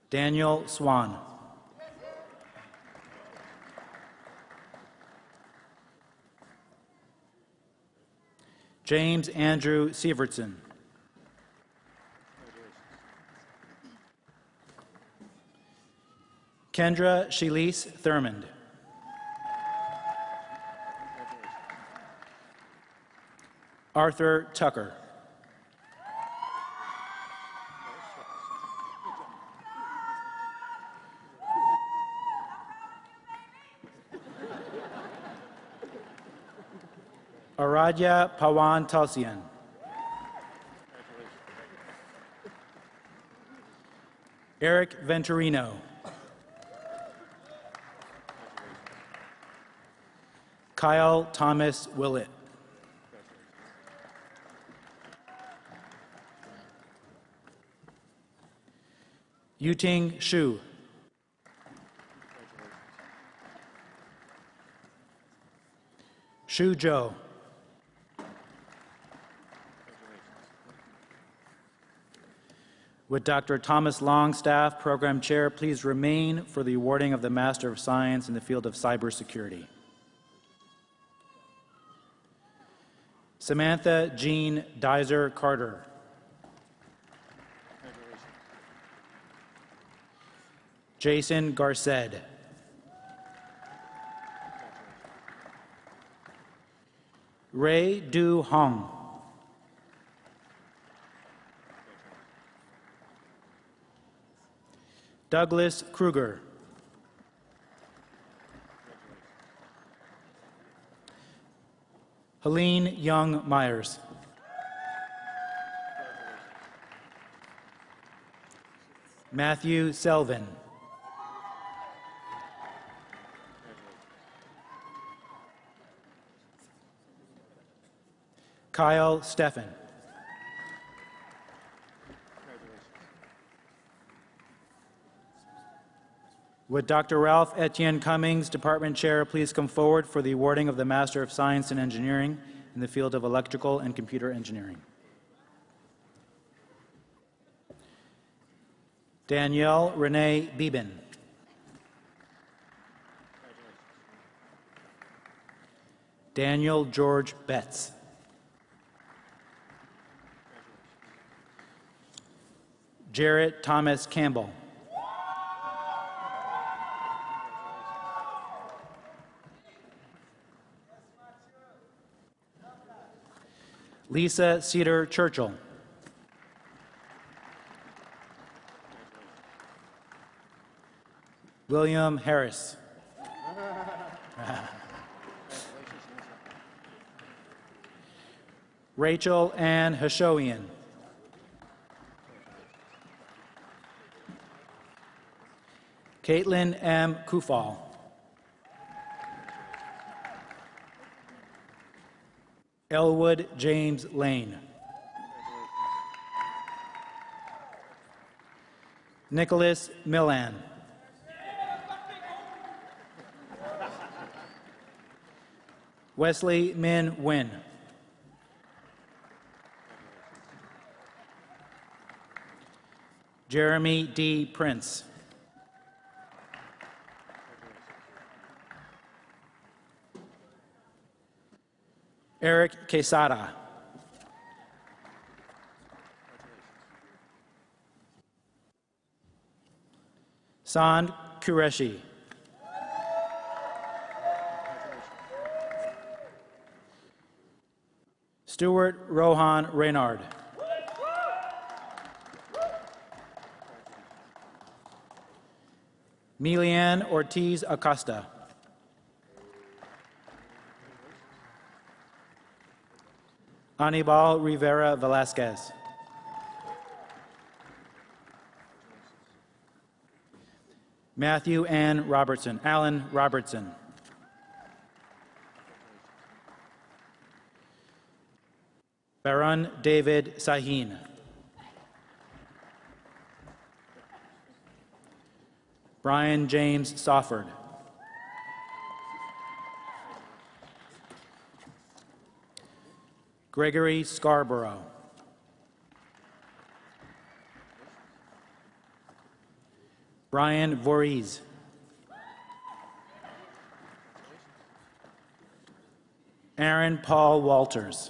Daniel Swan. James Andrew Sievertson. Kendra Shelise Thurmond. Arthur Tucker. Aradhya Pawan Talsian. Eric Venturino. Kyle Thomas Willett. Yuting Shu. Shu Zhou. Would Dr. Thomas Longstaff, Program Chair, please remain for the awarding of the Master of Science in the field of cybersecurity? Samantha Jean Dizer Carter. Jason Garced. Ray Du Hong. Douglas Kruger. Helene Young Myers. Matthew Selvin. Kyle Steffen. Would Dr. Ralph Etienne Cummings, Department Chair, please come forward for the awarding of the Master of Science in Engineering in the field of Electrical and Computer Engineering? Danielle Renee Beeben. Daniel George Betts. Jarrett Thomas Campbell. Lisa Cedar Churchill. William Harris. Rachel Ann Hashoian. Caitlin M. Kufal. Elwood James Lane. Nicholas Millan. Wesley Min Win. Jeremy D. Prince. Eric Quesada. Sand Qureshi. Stuart Rohan Reynard. Milian Ortiz Acosta. Anibal Rivera Velasquez. Matthew Ann Robertson. Alan Robertson. Baron David Sahin. Brian James Stofford. Gregory Scarborough. Brian Voorhees. Aaron Paul Walters.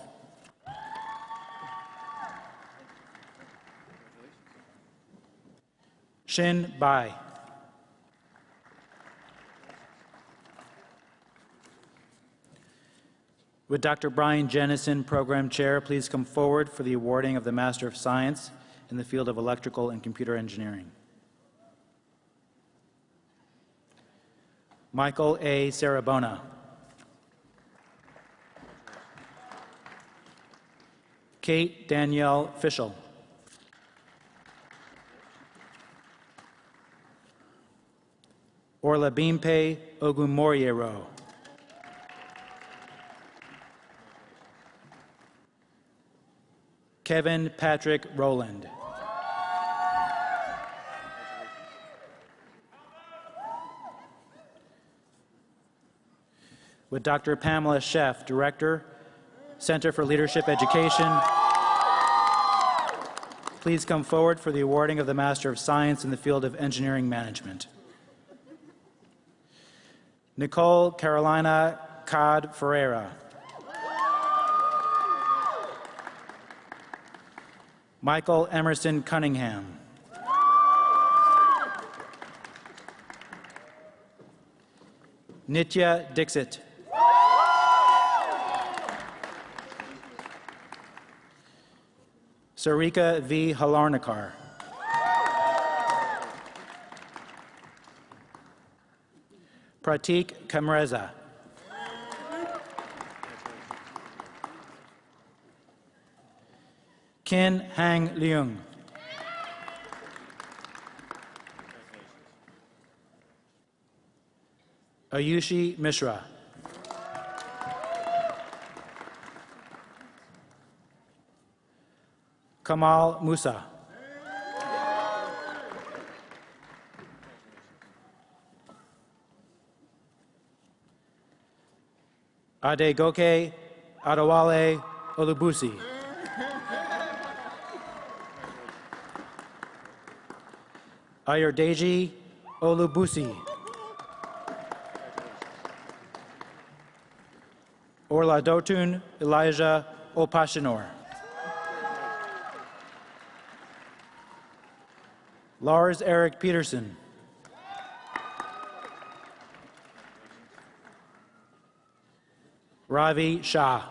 Shin Bai. Would Dr. Brian Jennison, Program Chair, please come forward for the awarding of the Master of Science in the field of Electrical and Computer Engineering? Michael A. Sarabona. Kate Danielle Fischel. Orla Bimpe Ogumoriero. Kevin Patrick Rowland. Would Dr. Pamela Sheff, Director, Center for Leadership Education, please come forward for the awarding of the Master of Science in the field of Engineering Management? Nicole Carolina Cod Ferreira. Michael Emerson Cunningham. Nitya Dixit. Sarika V. Halarnikar. Pratik Kamreza. Kin Hang Leung. Ayushi Mishra. Kamal Musa. Adegoke Adewale Olubusi. Ayurdeji Olubusi. Orladotun Elijah Opashinor. Lars Eric Peterson. Ravi Shah.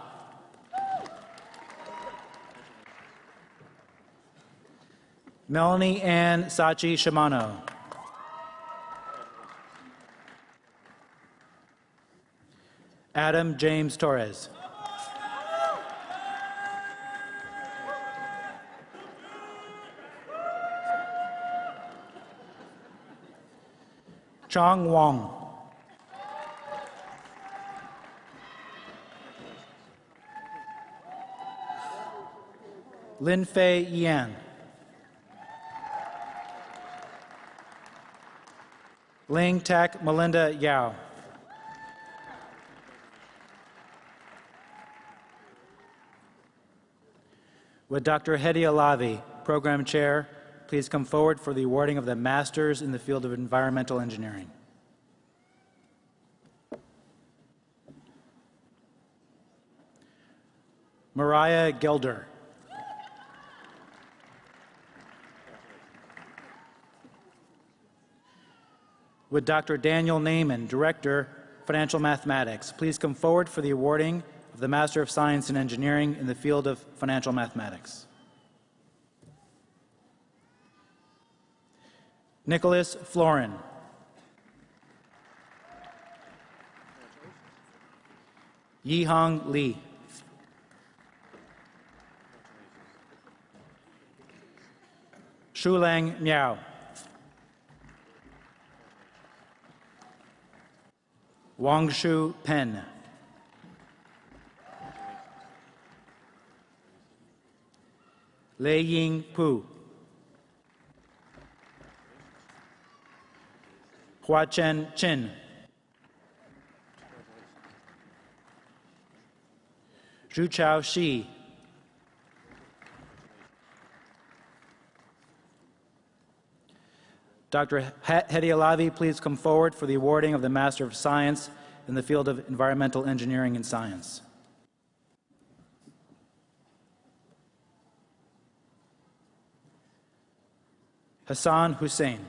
Melanie Ann Sachi Shimano. Adam James Torres. Chong Wong. Lin Fei Yan. Ling Tak Melinda Yao. Would Dr. Hedi Alavi, Program Chair, please come forward for the awarding of the Masters in the field of Environmental Engineering. Mariah Gelder. Would Dr. Daniel Naiman, Director, Financial Mathematics, please come forward for the awarding of the Master of Science in Engineering in the field of Financial Mathematics. Nicholas Florin. Yihong Li. Shulang Miao. Wangshu Pen. Lei Ying Pu. Hua Chen Chin. Zhu Chao Shi. Dr. Hedi Alavi, please come forward for the awarding of the Master of Science in the field of Environmental Engineering and Science. Hassan Hussein.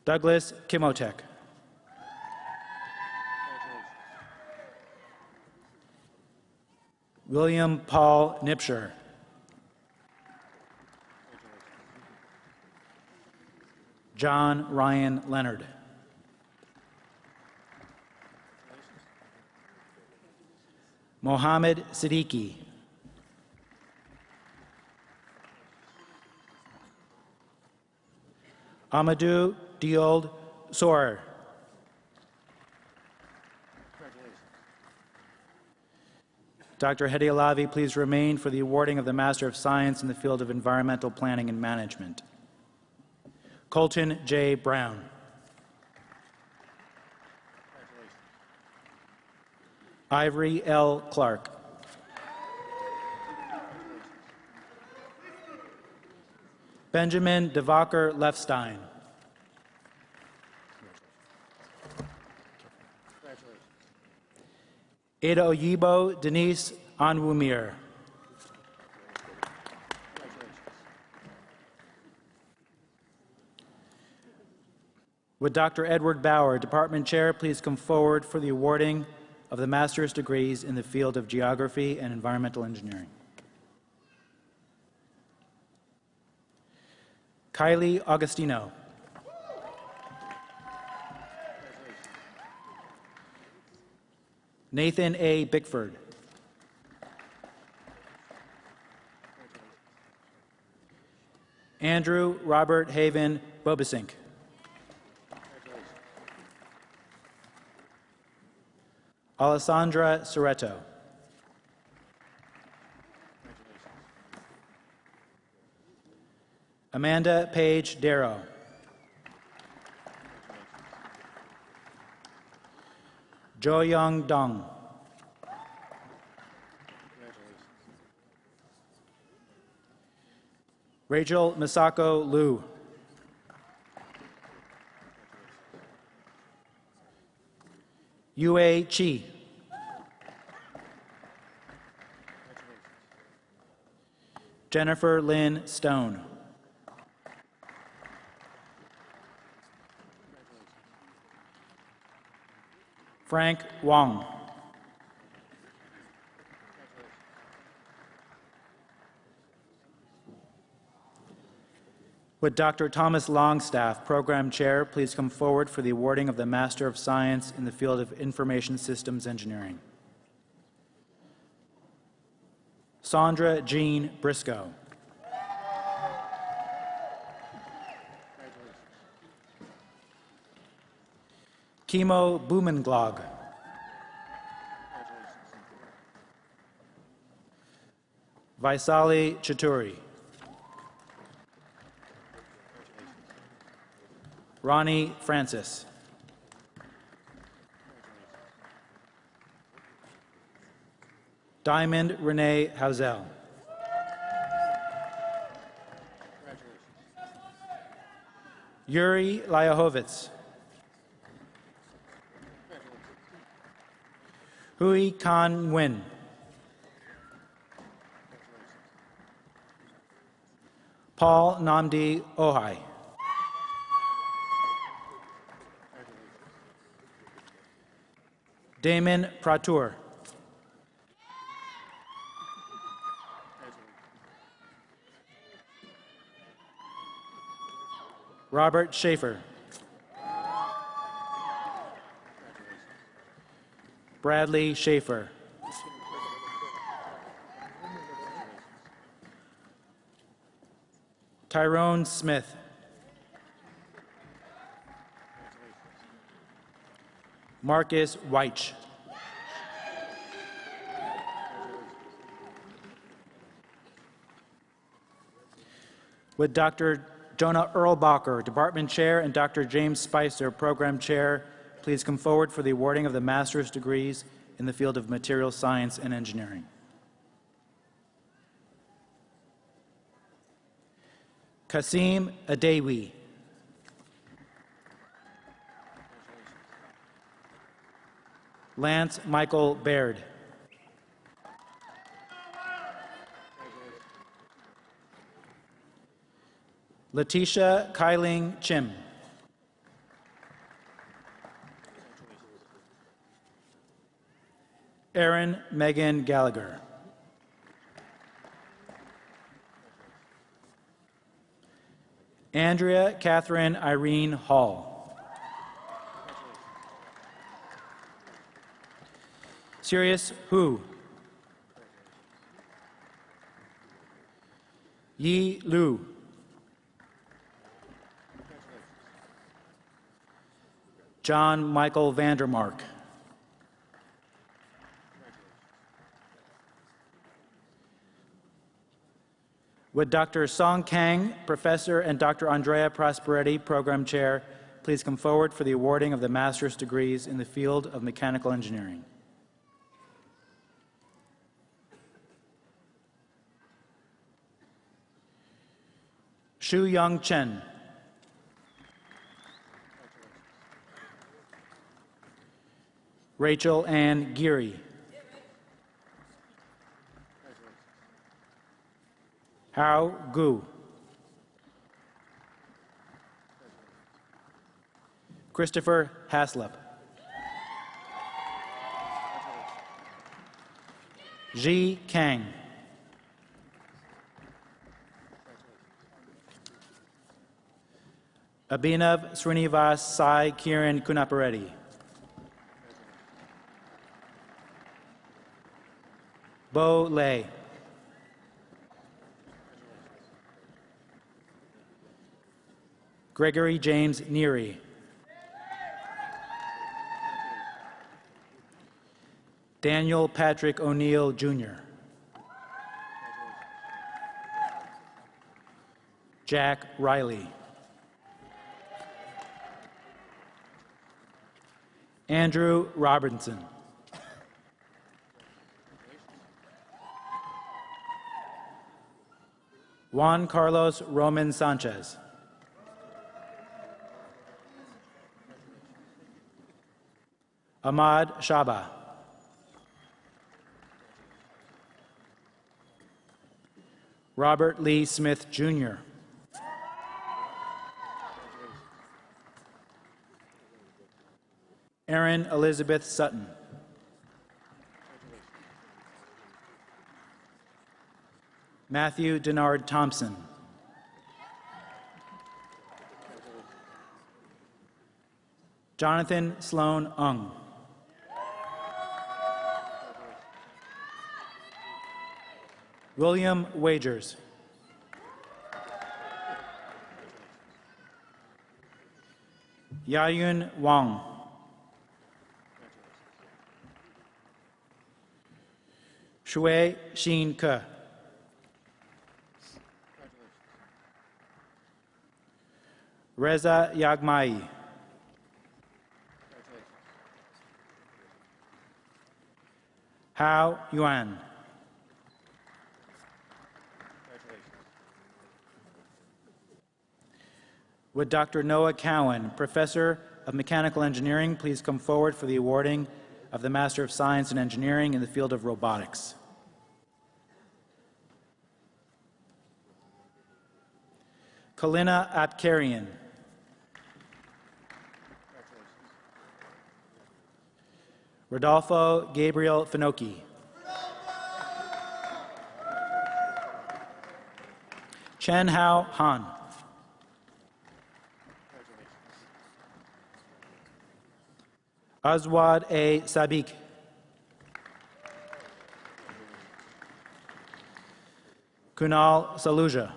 Douglas Kimotek. William Paul Nipscher. John Ryan Leonard. Mohammed Siddiqui. Amadou Diold Sorer. Dr. Hedi Alavi, please remain for the awarding of the Master of Science in the field of Environmental Planning and Management. Colton J. Brown. Ivory L. Clark. Benjamin Devakar Lefstein. Ada Oyibo Denise Anwumir. Would Dr. Edward Bauer, Department Chair, please come forward for the awarding of the master's degrees in the field of Geography and Environmental Engineering. Kylie Augustino. Nathan A. Bickford. Andrew Robert Haven Alessandra Soretto. Amanda Page Darrow. Jo Young Dong. Rachel Misako Liu. Yue Chi. Jennifer Lynn Stone. Frank Wong. Would Dr. Thomas Longstaff, Program Chair, please come forward for the awarding of the Master of Science in the field of Information Systems Engineering? Sandra Jean Briscoe. Kimo Blumenglog. Vaisali Chaturi. Ronnie Francis. Diamond Renee Hausel. Yuri Lyahovitz. Hui Kan Nguyen. Paul Namdi Ohai. Damon Pratur. Robert Schaefer. Bradley Schaefer. Tyrone Smith. Marcus Weich. Would Dr. Jonah Erlbacher, Department Chair, and Dr. James Spicer, Program Chair, please come forward for the awarding of the master's degrees in the field of material science and engineering? Kasim Adewi. Lance Michael Baird. Letitia Kailing Chim. Erin Megan Gallagher. Andrea Catherine Irene Hall. Sirius Hu. Yi Lu. John Michael Vandermark. Would Dr. Song Kang, Professor, and Dr. Andrea Prosperetti, Program Chair, please come forward for the awarding of the master's degrees in the field of mechanical engineering? Shu Young Chen. Rachel Ann Geary. Hao Gu. Christopher Haslip. Ji Kang. Abhinav Srinivas Sai Kiran Kunapareddy. Bo Lei. Gregory James Neary. Daniel Patrick O'Neill, Jr. Jack Riley. Andrew Robinson. Juan Carlos Roman Sanchez. Ahmad Shaba. Robert Lee Smith, Jr. Erin Elizabeth Sutton. Matthew Denard Thompson. Jonathan Sloan Ung. William Wagers. Yayun Wang. Shui Xin Ke. Reza Yagmai. Hao Yuan. Would Dr. Noah Cowan, Professor of Mechanical Engineering, please come forward for the awarding of the Master of Science in Engineering in the field of robotics? Kalina Apkarian. Rodolfo Gabriel Finocchi. Chen Hao Han. Azwad A. Sabik. Kunal Saluja.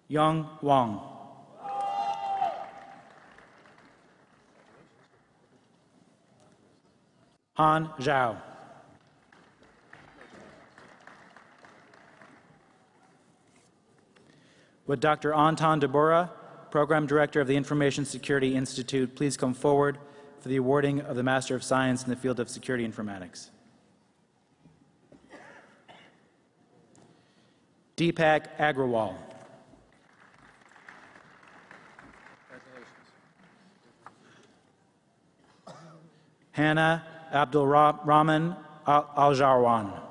Young Wang. Han Zhao. Would Dr. Anton Deborah, Program Director of the Information Security Institute, please come forward for the awarding of the Master of Science in the field of Security Informatics? Deepak Agrawal. Hannah Abdul Rahman Al-Jarwan.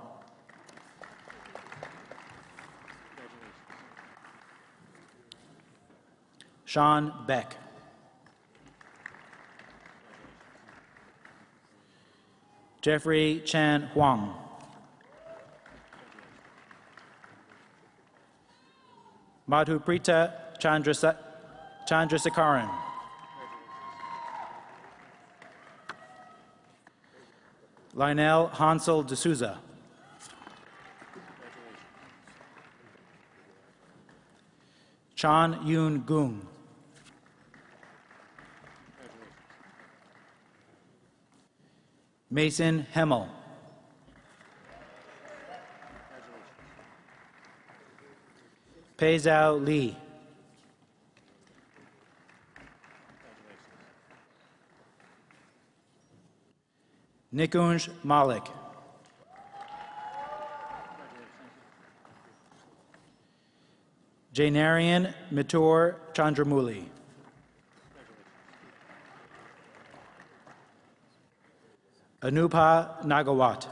Sean Beck. Jeffrey Chan Huang. Madhuprita Chandrasekaran. Lionel Hansel D'Souza. Chan Yoon Gung. Mason Hemmel. Pei Zhao Li. Nikunj Malik. Jainarian Mitur Chandramuli. Anupa Nagawat.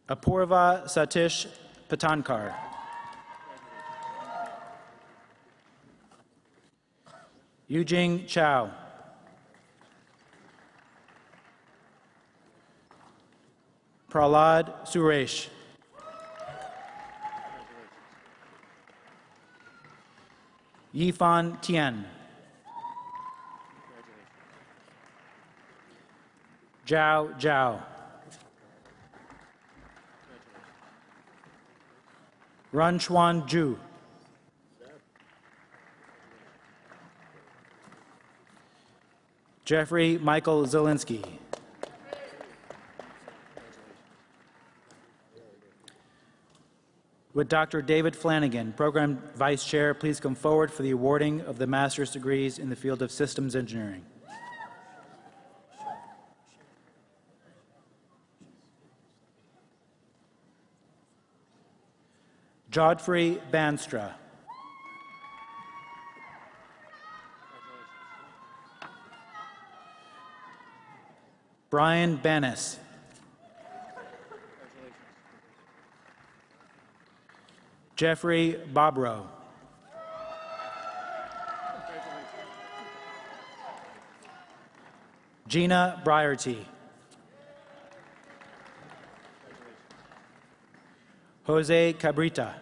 Apurva Satish Patankar. Yujing Chow. Prahlad Suresh. Yifan Tian. Zhao Zhao. Runchuan Zhu. Jeffrey Michael Zielinski. Would Dr. David Flanagan, Program Vice Chair, please come forward for the awarding of the master's degrees in the field of systems engineering? Godfrey Banstra. Brian Banis. Jeffrey Bobrow. Gina Briarty. Jose Cabrita.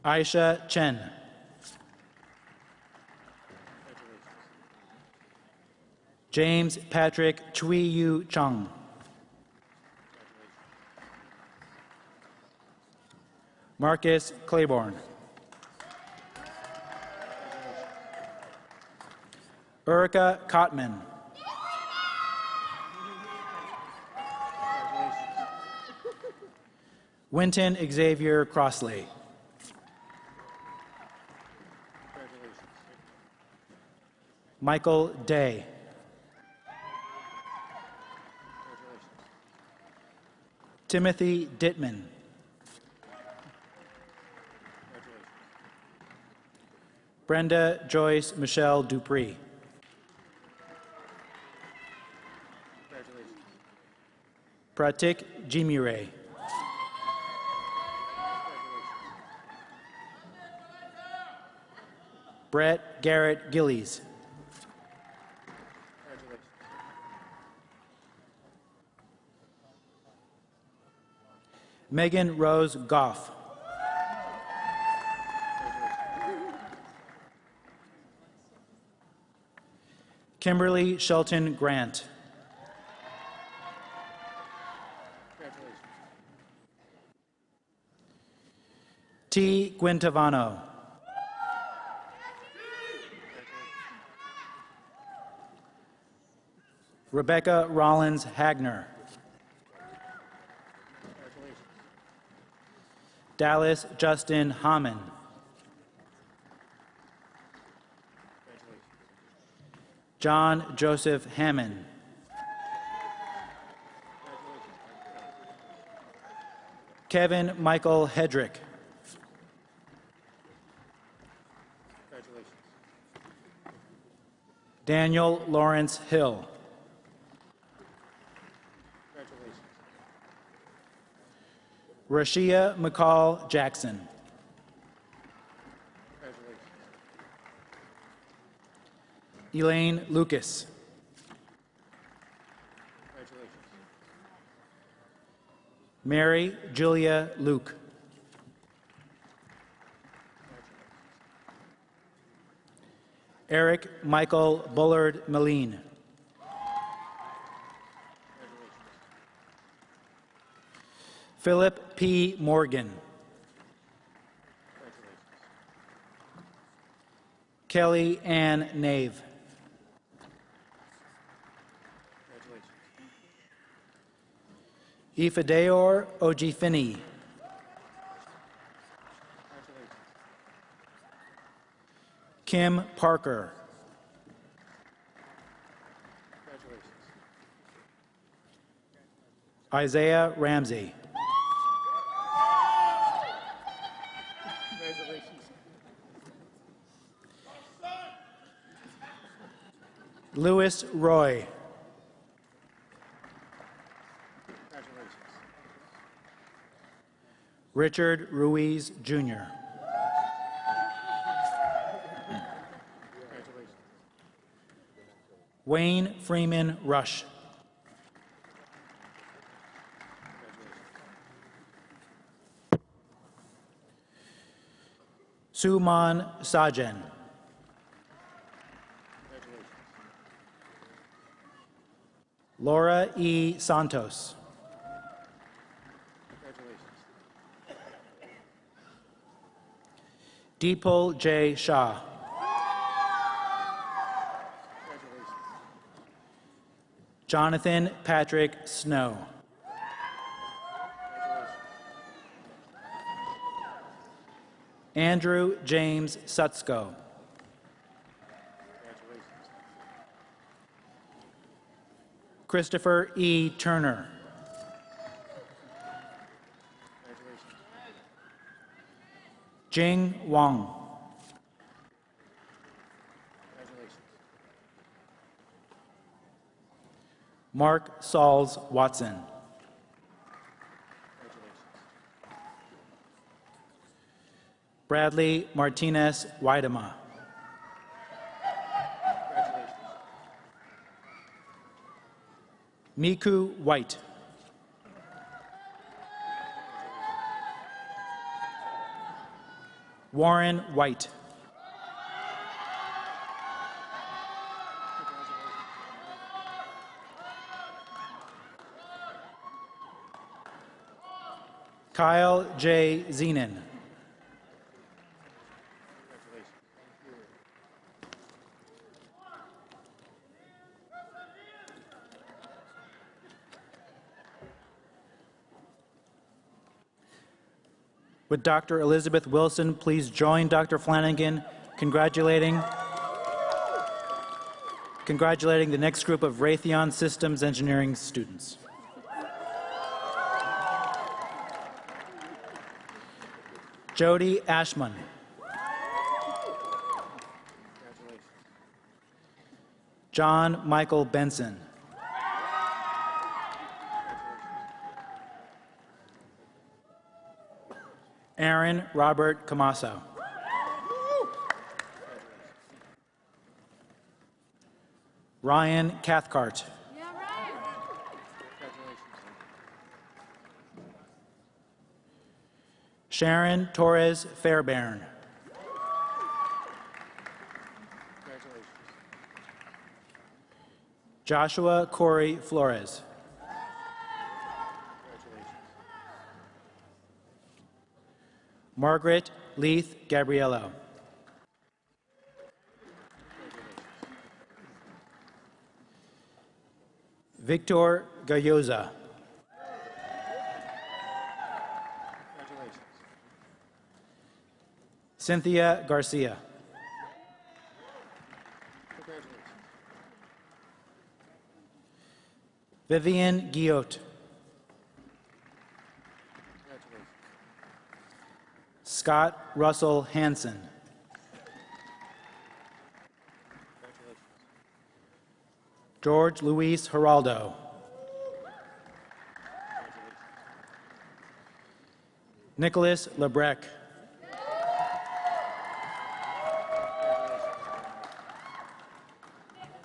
Aisha Chen. James Patrick Chui Yu Chung. Marcus Claiborne. Erica Cotman. Winton Xavier Crossley. Michael Day. Timothy Dittman. Brenda Joyce Michelle Dupree. Pratik Jimire. Brett Garrett Gillies. Megan Rose Goff. Kimberly Shelton Grant. T. Quintavano. Rebecca Rollins Hagner. Dallas Justin Hammond. John Joseph Hammond. Kevin Michael Hedrick. Daniel Lawrence Hill. Rashia McCall Jackson. Elaine Lucas. Mary Julia Luke. Eric Michael Bullard Meline. Philip P. Morgan. Kelly Ann Nave. Ifedeor Ojifini. Kim Parker. Isaiah Ramsey. Louis Roy. Richard Ruiz, Jr. Wayne Freeman Rush. Suman Sajan. Laura E. Santos. Deepal J. Shah. Jonathan Patrick Snow. Andrew James Sutsko. Christopher E. Turner. Jing Wang. Mark Sauls Watson. Bradley Martinez Waidema. Miku White. Warren White. Kyle J. Zenon. Would Dr. Elizabeth Wilson please join Dr. Flanagan congratulating the next group of Raytheon Systems Engineering students. Jody Ashman. John Michael Benson. Aaron Robert Camaso. Ryan Cathcart. Sharon Torres Fairbairn. Joshua Corey Flores. Margaret Leith Gabriello. Victor Gayoza. Cynthia Garcia. Vivian Guillot. Scott Russell Hansen. George Luis Geraldo. Nicholas Lebrec.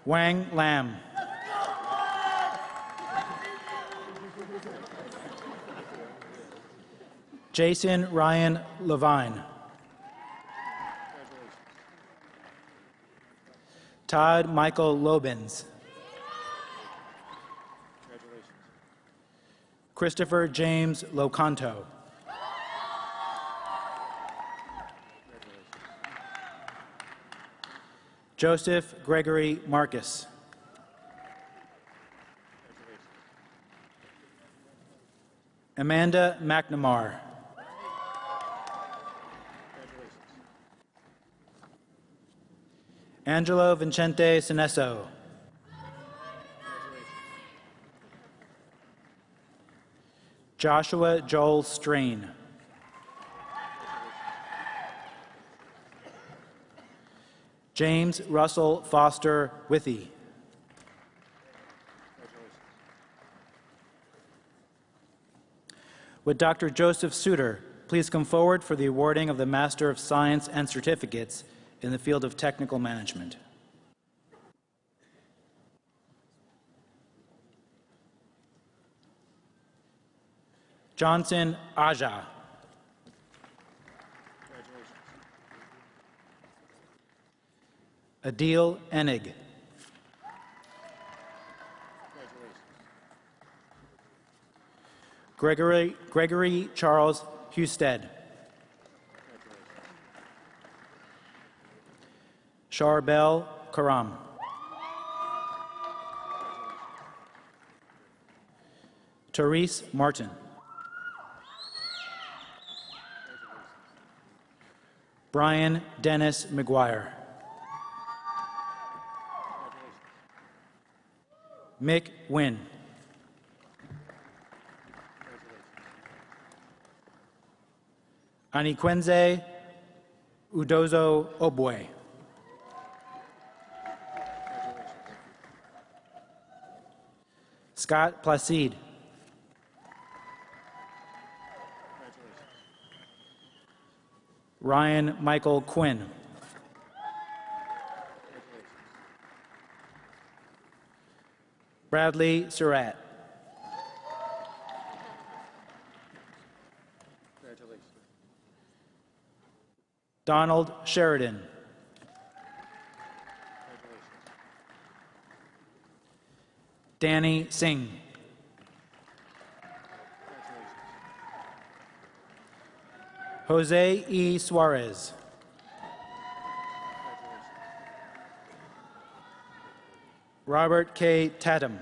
Wang Lam. Jason Ryan Levine. Todd Michael Lobens. Christopher James Locanto. Joseph Gregory Marcus. Amanda McNamara. Angelo Vincente Sinesso. Joshua Joel Strain. James Russell Foster Withy. Would Dr. Joseph Suter please come forward for the awarding of the Master of Science and certificates in the field of technical management? Johnson Aja. Adil Enig. Gregory Charles Husted. Charbel Karam. Therese Martin. Brian Dennis McGuire. Mick Wynn. Anikwenze Udozo Obwe. Scott Placide. Ryan Michael Quinn. Bradley Surratt. Donald Sheridan. Danny Singh. Jose E. Suarez. Robert K. Tatum.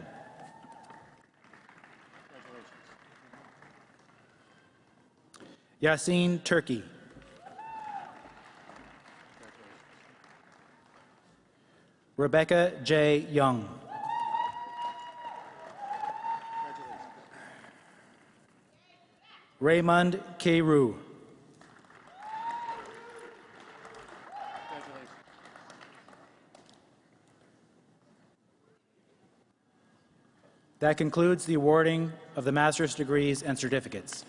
Yassine Turkey. Rebecca J. Young. Raymond K. Rue. That concludes the awarding of the master's degrees and certificates.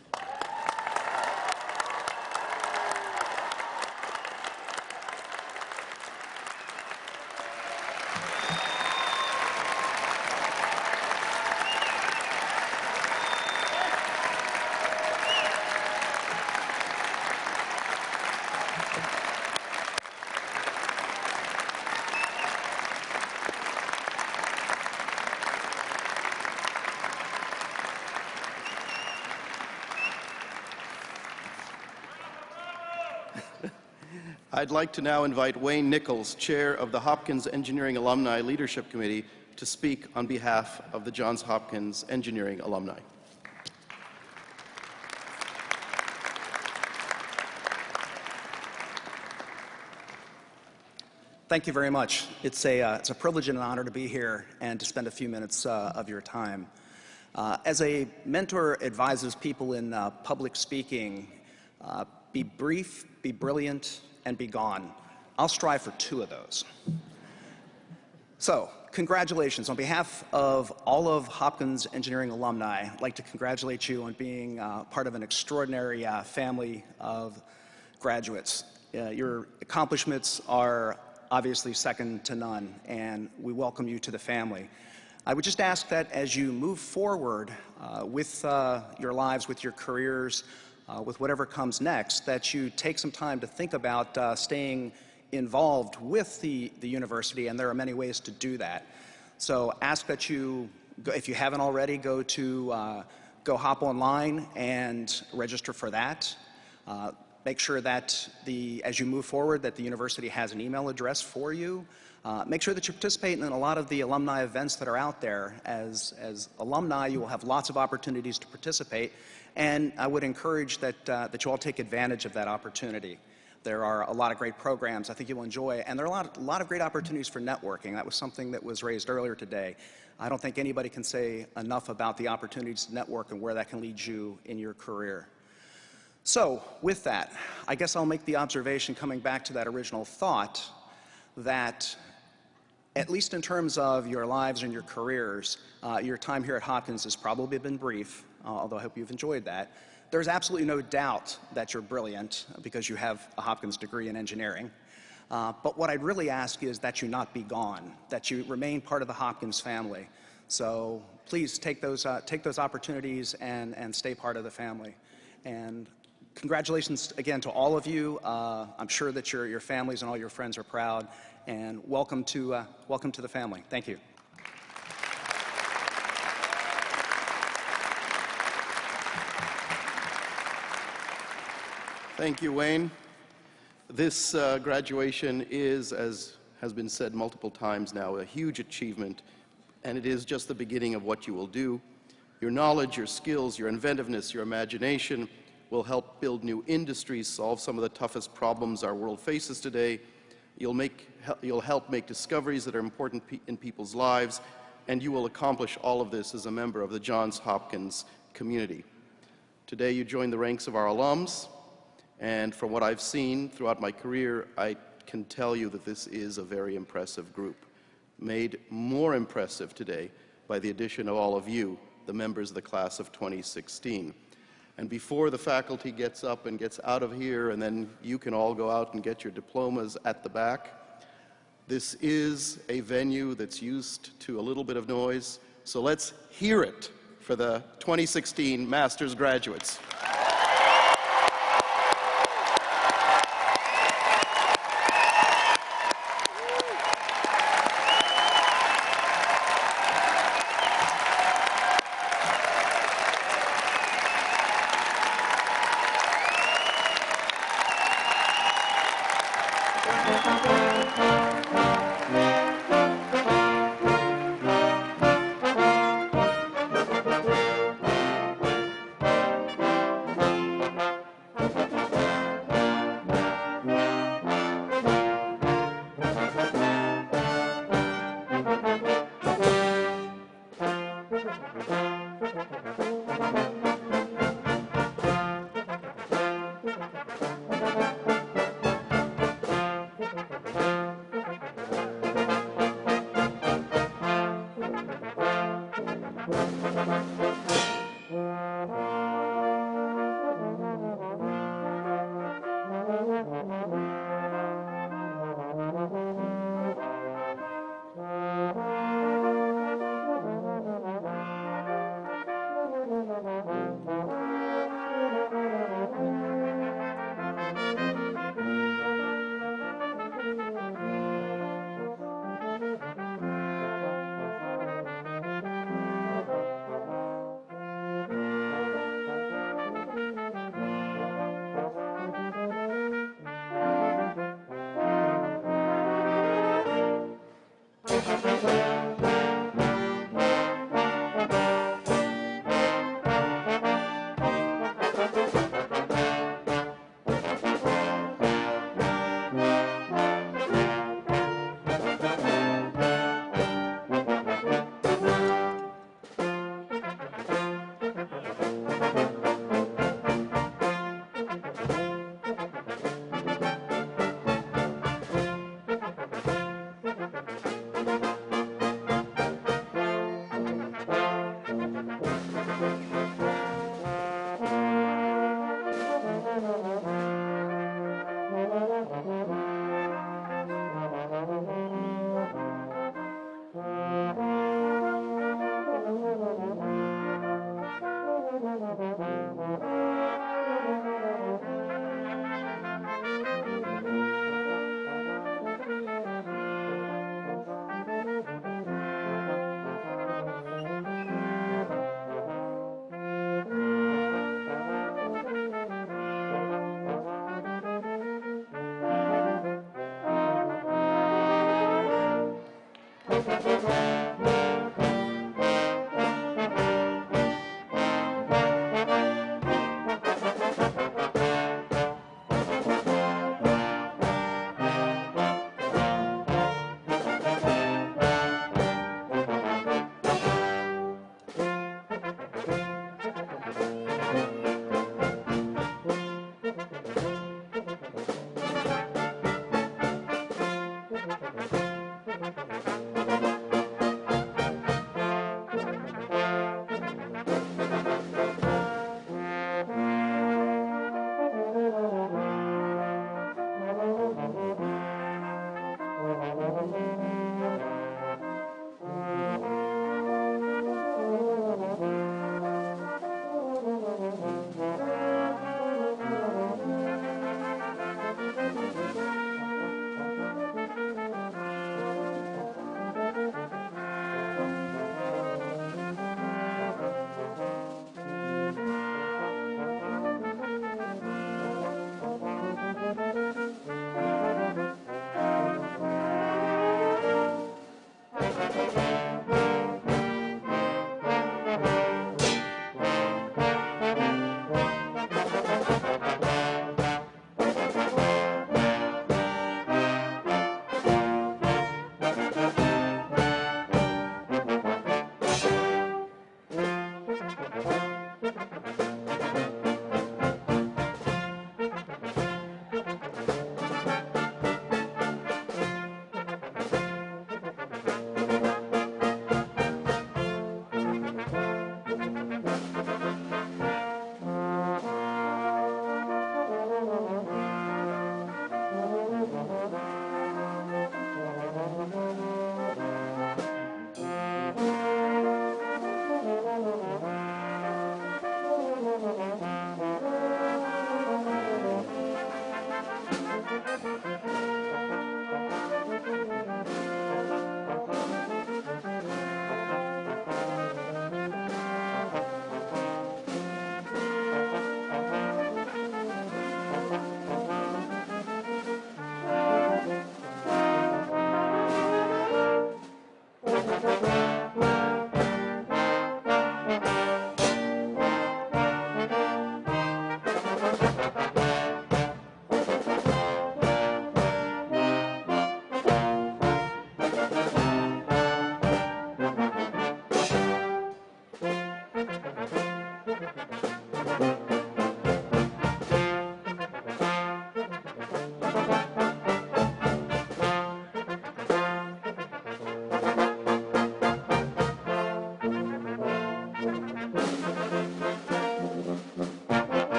I'd like to now invite Wayne Nichols, Chair of the Hopkins Engineering Alumni Leadership Committee, to speak on behalf of the Johns Hopkins Engineering alumni. Thank you very much. It's a privilege and an honor to be here and to spend a few minutes of your time. As a mentor advises people in public speaking, be brief, be brilliant, and be gone. I'll strive for two of those. So, congratulations. On behalf of all of Hopkins Engineering alumni, I'd like to congratulate you on being part of an extraordinary family of graduates. Your accomplishments are obviously second to none, and we welcome you to the family. I would just ask that as you move forward with your lives, with your careers, with whatever comes next, that you take some time to think about staying involved with the university, and there are many ways to do that. So ask that you, if you haven't already, go hop online and register for that. Make sure that as you move forward, that the university has an email address for you. Make sure that you participate in a lot of the alumni events that are out there. As alumni, you will have lots of opportunities to participate, and I would encourage that you all take advantage of that opportunity. There are a lot of great programs I think you'll enjoy, and there are a lot of great opportunities for networking. That was something that was raised earlier today. I don't think anybody can say enough about the opportunities to network and where that can lead you in your career. So, with that, I guess I'll make the observation, coming back to that original thought, that at least in terms of your lives and your careers, your time here at Hopkins has probably been brief, although I hope you've enjoyed that. There's absolutely no doubt that you're brilliant because you have a Hopkins degree in engineering. But what I'd really ask is that you not be gone, that you remain part of the Hopkins family. So please take those opportunities and stay part of the family. And congratulations again to all of you. I'm sure that your families and all your friends are proud. And welcome to the family. Thank you. Thank you, Wayne. This graduation is, as has been said multiple times now, a huge achievement, and it is just the beginning of what you will do. Your knowledge, your skills, your inventiveness, your imagination will help build new industries, solve some of the toughest problems our world faces today. You'll help make discoveries that are important in people's lives, and you will accomplish all of this as a member of the Johns Hopkins community. Today you join the ranks of our alums, and from what I've seen throughout my career, I can tell you that this is a very impressive group, made more impressive today by the addition of all of you, the members of the class of 2016. And before the faculty gets up and gets out of here, and then you can all go out and get your diplomas at the back, this is a venue that's used to a little bit of noise, so let's hear it for the 2016 master's graduates.